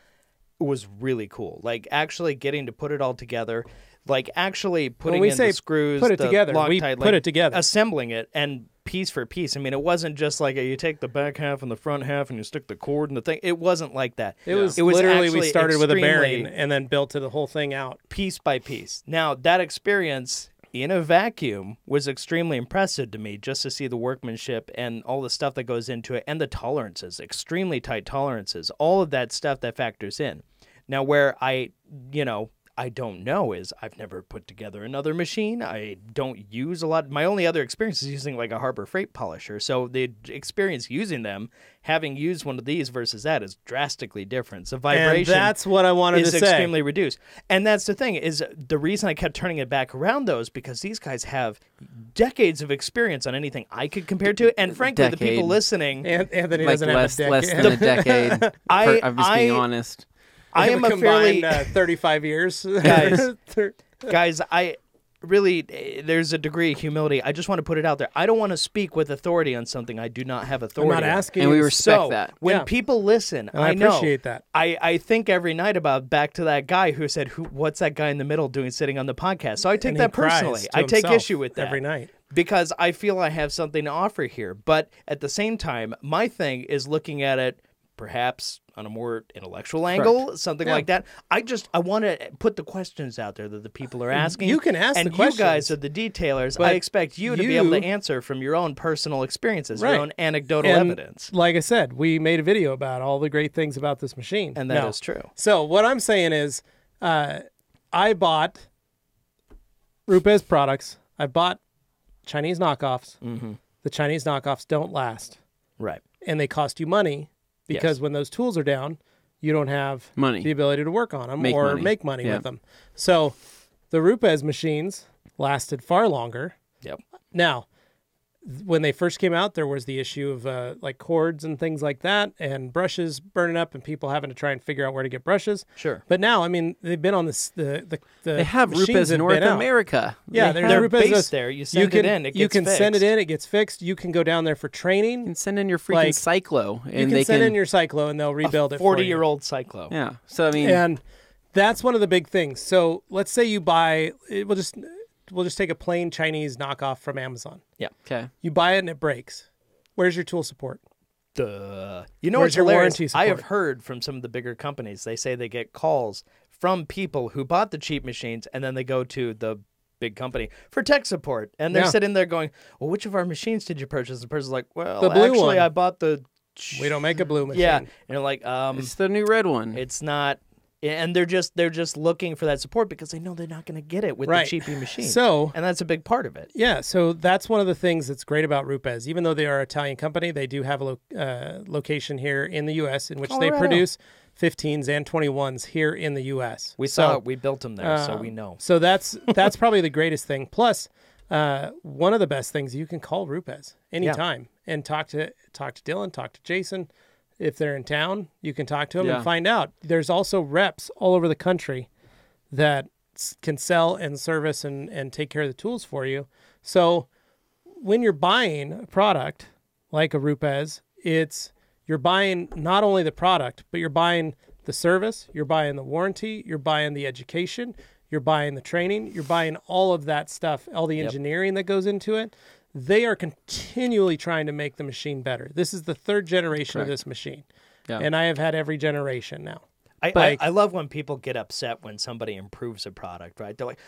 was really cool. Like actually getting to put it all together, like actually putting we in say the screws, put it the together, we Loctite, put like, it together. assembling it and piece for piece. I mean, it wasn't just like you take the back half and the front half and you stick the cord in the thing. It wasn't like that. It was literally we actually started with a extremely bearing and then built the whole thing out. piece by piece. Now that experience in a vacuum was extremely impressive to me, just to see the workmanship and all the stuff that goes into it, and the tolerances, extremely tight tolerances, all of that stuff that factors in. Now, where I don't know is I've never put together another machine. I don't use a lot. My only other experience is using like a Harbor Freight polisher. So the experience using them, having used one of these versus that, is drastically different. So vibration and that's what I wanted to say. Is extremely reduced. And that's the thing, is the reason I kept turning it back around, though, is because these guys have decades of experience on anything I could compare to. And frankly, the people listening... Anthony like doesn't less, have a less decade. than a decade. I'm just being honest. I am a fairly 35 years. Guys, I really, there's a degree of humility. I just want to put it out there. I don't want to speak with authority on something I do not have authority I'm not asking and you. we respect so, that. When people listen, And I appreciate that. I think every night about back to that guy who said, what's that guy in the middle doing sitting on the podcast? So I take And that he cries personally. to I take himself issue with that. every night. Because I feel I have something to offer here. But at the same time, my thing is looking at it perhaps on a more intellectual angle, something like that. I want to put the questions out there that the people are asking. You can ask and the questions. you guys are the detailers. But I expect you to be able to answer from your own personal experiences, your own anecdotal and evidence. Like I said, we made a video about all the great things about this machine. And that is true. So what I'm saying is I bought Rupes products. I bought Chinese knockoffs. Mm-hmm. The Chinese knockoffs don't last. Right. And they cost you money because when those tools are down, you don't have the ability to work on them make money with them. So the Rupes machines lasted far longer. Yep. Now, when they first came out, there was the issue of like cords and things like that, and brushes burning up, and people having to try and figure out where to get brushes. Sure. But now, I mean, they've been on this. They have Rupes in North America. Yeah, they're Rupes based there. You send it in, it gets You can fixed. send it in, it gets fixed. You can go down there for training. You can send in your freaking Cyclo, and you can send in your Cyclo, and they'll rebuild it. 40-year-old Cyclo. Yeah. So I mean, and that's one of the big things. So let's say you buy. We'll just take a plain Chinese knockoff from Amazon. Yeah. Okay. You buy it and it breaks. Where's your tool support? Duh. You know Where's what's your hilarious? warranty support? I have heard from some of the bigger companies, they say they get calls from people who bought the cheap machines, and then they go to the big company for tech support. And they're sitting there going, well, which of our machines did you purchase? The person's like, well, the blue actually, one. I bought the... We don't make a blue machine. Yeah. And you're like, it's the new red one. it's not... And they're just looking for that support because they know they're not going to get it with the cheapy machine. So, and that's a big part of it. Yeah, so that's one of the things that's great about Rupes. Even though they are an Italian company, they do have a location here in the U.S. in which they produce 15s and 21s here in the U.S. We saw it. We built them there, so we know. So that's probably the greatest thing. Plus, one of the best things, you can call Rupes anytime and talk to Dylan, talk to Jason. If they're in town, you can talk to them and find out. There's also reps all over the country that can sell and service and take care of the tools for you. So when you're buying a product like a Rupes, you're buying not only the product, but you're buying the service, you're buying the warranty, you're buying the education, you're buying the training, you're buying all of that stuff, all the engineering that goes into it. They are continually trying to make the machine better. This is the third generation of this machine. Yeah. And I have had every generation now. I love when people get upset when somebody improves a product, right? They're like,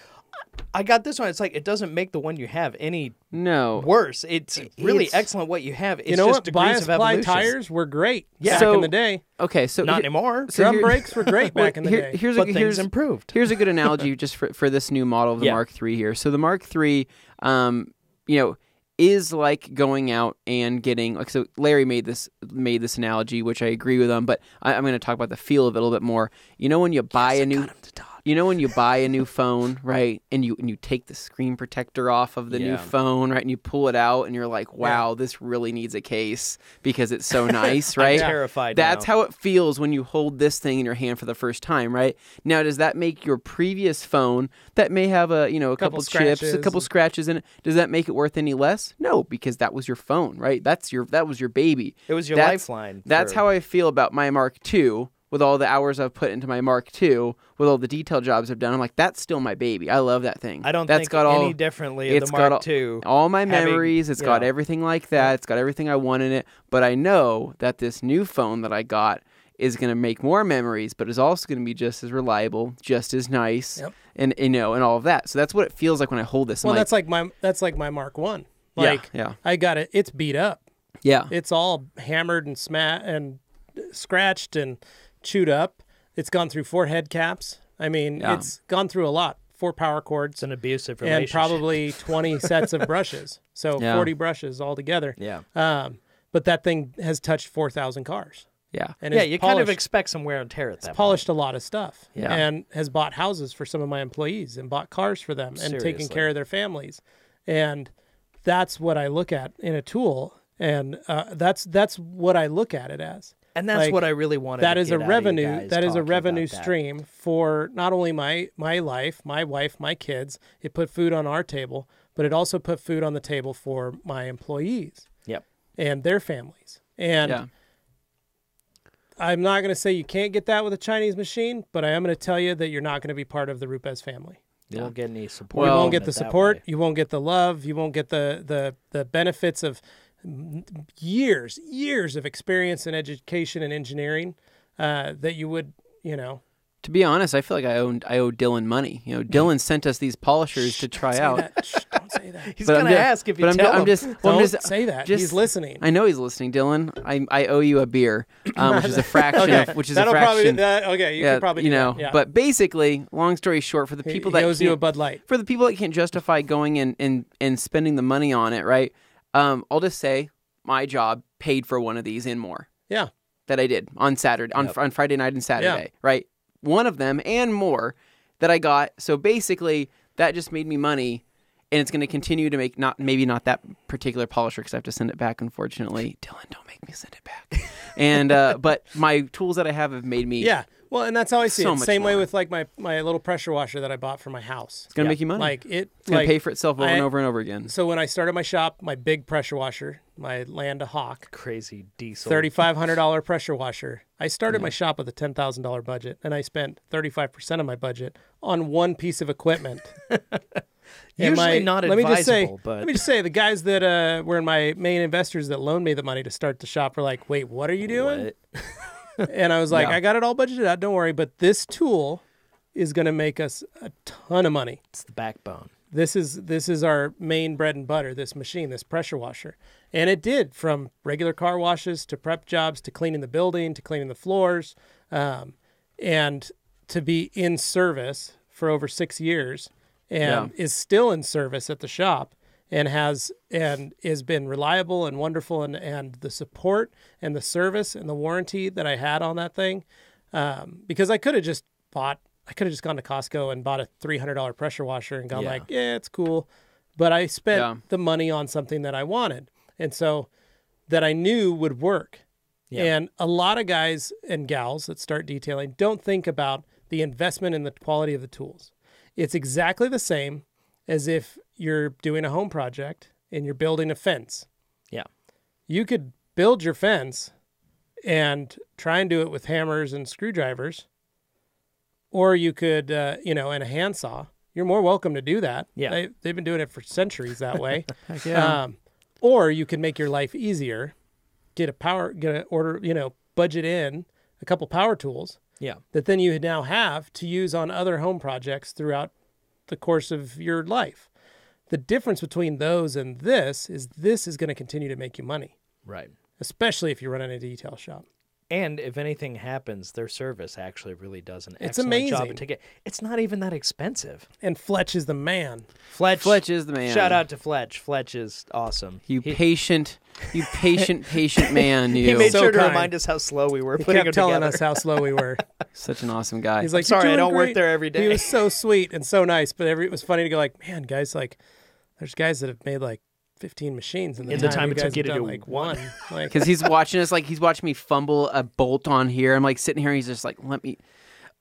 I got this one. It's like, it doesn't make the one you have any worse. It's really excellent what you have. It's just degrees of evolution. Tires were great back in the day. Okay, so not anymore. Drum brakes were great back in the day. Things improved. Here's a good analogy just for this new model of the Mark III here. So the Mark III, is like going out and getting so Larry made this analogy, which I agree with him, but I'm going to talk about the feel of it a little bit more. You know when you buy a new phone, right? And you take the screen protector off of the new phone, right? And you pull it out and you're like, wow, this really needs a case because it's so nice, right? I'm terrified. That's how it feels when you hold this thing in your hand for the first time, right? Now, does that make your previous phone that may have a couple chips, a couple scratches in it, does that make it worth any less? No, because that was your phone, right? That was your baby. It was your lifeline. That's how I feel about my Mark II. With all the hours I've put into my Mark II, with all the detail jobs I've done, I'm like, that's still my baby. I love that thing. I don't think any differently of the Mark II. All my memories. It's got everything like that. It's got everything I want in it. But I know that this new phone that I got is going to make more memories, but is also going to be just as reliable, just as nice, and and all of that. So that's what it feels like when I hold this. Well, that's like my Mark I. Like, yeah. I got it. It's beat up. Yeah. It's all hammered and scratched and chewed up. It's gone through 4 head caps. I mean, it's gone through a lot. 4 power cords. It's an abusive relationship. And probably 20 sets of brushes. So 40 brushes altogether. Yeah. But that thing has touched 4,000 cars. Yeah. And you kind of expect some wear and tear at that point. Polished a lot of stuff. Yeah. And has bought houses for some of my employees and bought cars for them and taken care of their families. And that's what I look at in a tool. And that's what I look at it as. And that's what I really wanted that to is get a out revenue. of you guys That is a talking revenue about that. stream for not only my life, my wife, my kids. It put food on our table, but it also put food on the table for my employees. Yep. And their families. And I'm not going to say you can't get that with a Chinese machine, but I am going to tell you that you're not going to be part of the Rupes family. You won't get any support. You won't get the support. You won't get the love. You won't get the benefits of years of experience in education and engineering that you would, To be honest, I feel like I owe Dylan money. Dylan sent us these polishers to try out. Don't say that. He's going to ask if you tell him. Don't say that. He's listening. I know he's listening, Dylan. I owe you a beer, which is a fraction of That'll probably okay. You could probably do that. Yeah. But basically, long story short, for the people he owes you a Bud Light. For the people that can't justify going and spending the money on it, right? I'll just say my job paid for one of these and more. Yeah. That I did on Saturday, on Friday night and Saturday, right? One of them and more that I got. So basically, that just made me money, and it's going to continue to make maybe not that particular polisher because I have to send it back. Unfortunately, Dylan, don't make me send it back. And but my tools that I have made me Well, and that's how I see so it. much Same way more. with like my little pressure washer that I bought for my house. It's gonna make you money. It's gonna pay for itself over and over and over again. So when I started my shop, my big pressure washer, my Land Hawk, Crazy diesel. $3,500 pressure washer. I started my shop with a $10,000 budget, and I spent 35% of my budget on one piece of equipment. Usually not advisable, but... Let me just say, the guys that were my main investors that loaned me the money to start the shop were like, wait, what are you doing? And I was like, I got it all budgeted out, don't worry, but this tool is going to make us a ton of money. It's the backbone. This is our main bread and butter, this machine, this pressure washer. And it did, from regular car washes to prep jobs to cleaning the building to cleaning the floors, and to be in service for over 6 years and is still in service at the shop and has been reliable and wonderful, and the support and the service and the warranty that I had on that thing, because I could have just gone to Costco and bought a $300 pressure washer and gone like, yeah, it's cool. But I spent the money on something that I wanted. And so that I knew would work. Yeah. And a lot of guys and gals that start detailing don't think about the investment in the quality of the tools. It's exactly the same as if you're doing a home project and you're building a fence. Yeah. You could build your fence and try and do it with hammers and screwdrivers, or you could, and a handsaw. You're more welcome to do that. Yeah. They've been doing it for centuries that way. Or you can make your life easier, budget in a couple power tools. Yeah. That then you now have to use on other home projects throughout the course of your life. The difference between those and this is going to continue to make you money. Right. Especially if you're running a detail shop. And if anything happens, their service actually really does an excellent job. It's not even that expensive. And Fletch is the man. Fletch is the man. Shout out to Fletch. Fletch is awesome. Patient man. He made sure to remind us how slow we were. He kept telling us how slow we were. Such an awesome guy. He's like, sorry, I don't work there every day. He was so sweet and so nice, but it was funny to go like, man, guys, like, there's guys that have made like 15 machines in the time it took you to do like one. Because he's watching us, like he's watching me fumble a bolt on here. I'm like sitting here, and he's just like, let me.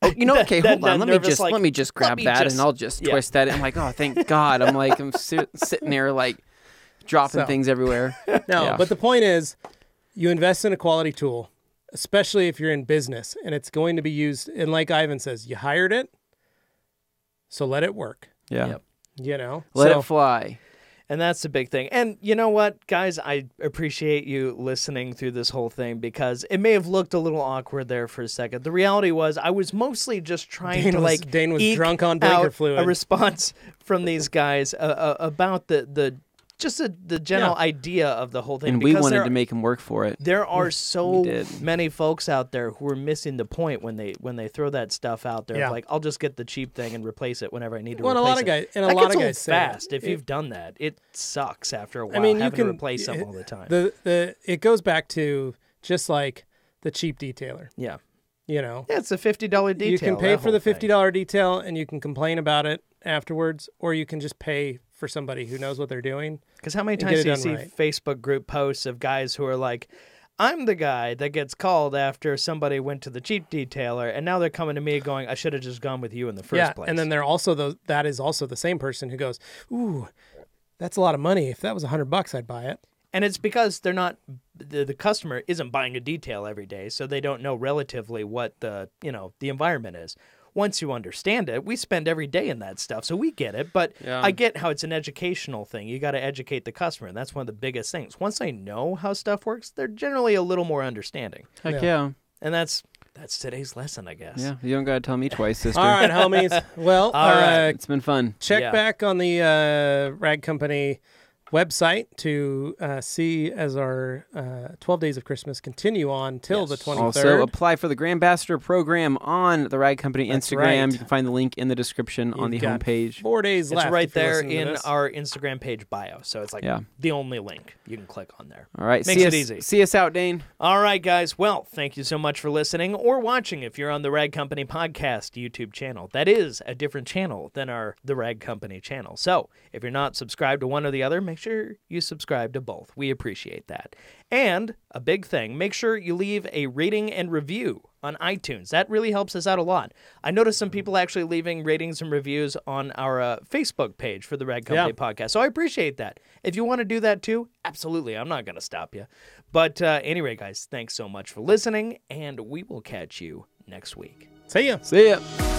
Oh, okay, hold on. Let me just grab that, and I'll just twist that. I'm like, oh, thank God. I'm sitting there like dropping things everywhere. But the point is, you invest in a quality tool, especially if you're in business, and it's going to be used. And like Ivan says, you hired it, so let it work. Yeah. Let it fly. And that's the big thing. And you know what, guys? I appreciate you listening through this whole thing because it may have looked a little awkward there for a second. The reality was I was mostly just trying to Dane was eke drunk on blinker out fluid. a response from these guys about the general idea of the whole thing. And we wanted to make him work for it. There are so many folks out there who are missing the point when they throw that stuff out there. Yeah. Like, I'll just get the cheap thing and replace it whenever I need to Well, replace a lot of guys, and a that lot gets of old guys say fast. that. If you've done that, it sucks after a while. I mean, having to replace something all the time. It goes back to just like the cheap detailer. Yeah. You know, Yeah, it's a $50 detail. you can pay that for the whole thing. $50 detail, and you can complain about it afterwards, or you can just pay for somebody who knows what they're doing. Because how many and times get do it you see done right. Facebook group posts of guys who are like, I'm the guy that gets called after somebody went to the cheap detailer, and now they're coming to me going, I should have just gone with you in the first place. And then they're also that is also the same person who goes, ooh, that's a lot of money. If that was $100, I'd buy it. And it's because they're not the customer isn't buying a detail every day, so they don't know relatively what the environment is. Once you understand it, we spend every day in that stuff, so we get it. But I get how it's an educational thing. You got to educate the customer, and that's one of the biggest things. Once they know how stuff works, they're generally a little more understanding. Heck yeah. And that's today's lesson, I guess. Yeah, you don't got to tell me twice, sister. All right, homies. Well, All right. It's been fun. check back on the Rag Company website to see as our 12 Days of Christmas continue on till the 23rd. Also, apply for the Grand Ambassador program on the Rag Company That's Instagram. right. You can find the link in the description on the You've got homepage. 4 days It's left. right if you're there listening to in this. our Instagram page bio, so it's like the only link you can click on there. All right, Makes it easy. See us out, Dane. All right, guys. Well, thank you so much for listening or watching if you're on the Rag Company Podcast YouTube channel. That is a different channel than the Rag Company channel. So if you're not subscribed to one or the other, make sure you subscribe to both. We appreciate that. And a big thing, make sure you leave a rating and review on iTunes. That really helps us out a lot. I noticed some people actually leaving ratings and reviews on our Facebook page for the Rag Company Podcast. So I appreciate that. If you want to do that too, absolutely. I'm not going to stop you. But anyway, guys, thanks so much for listening, and we will catch you next week. See ya. See ya.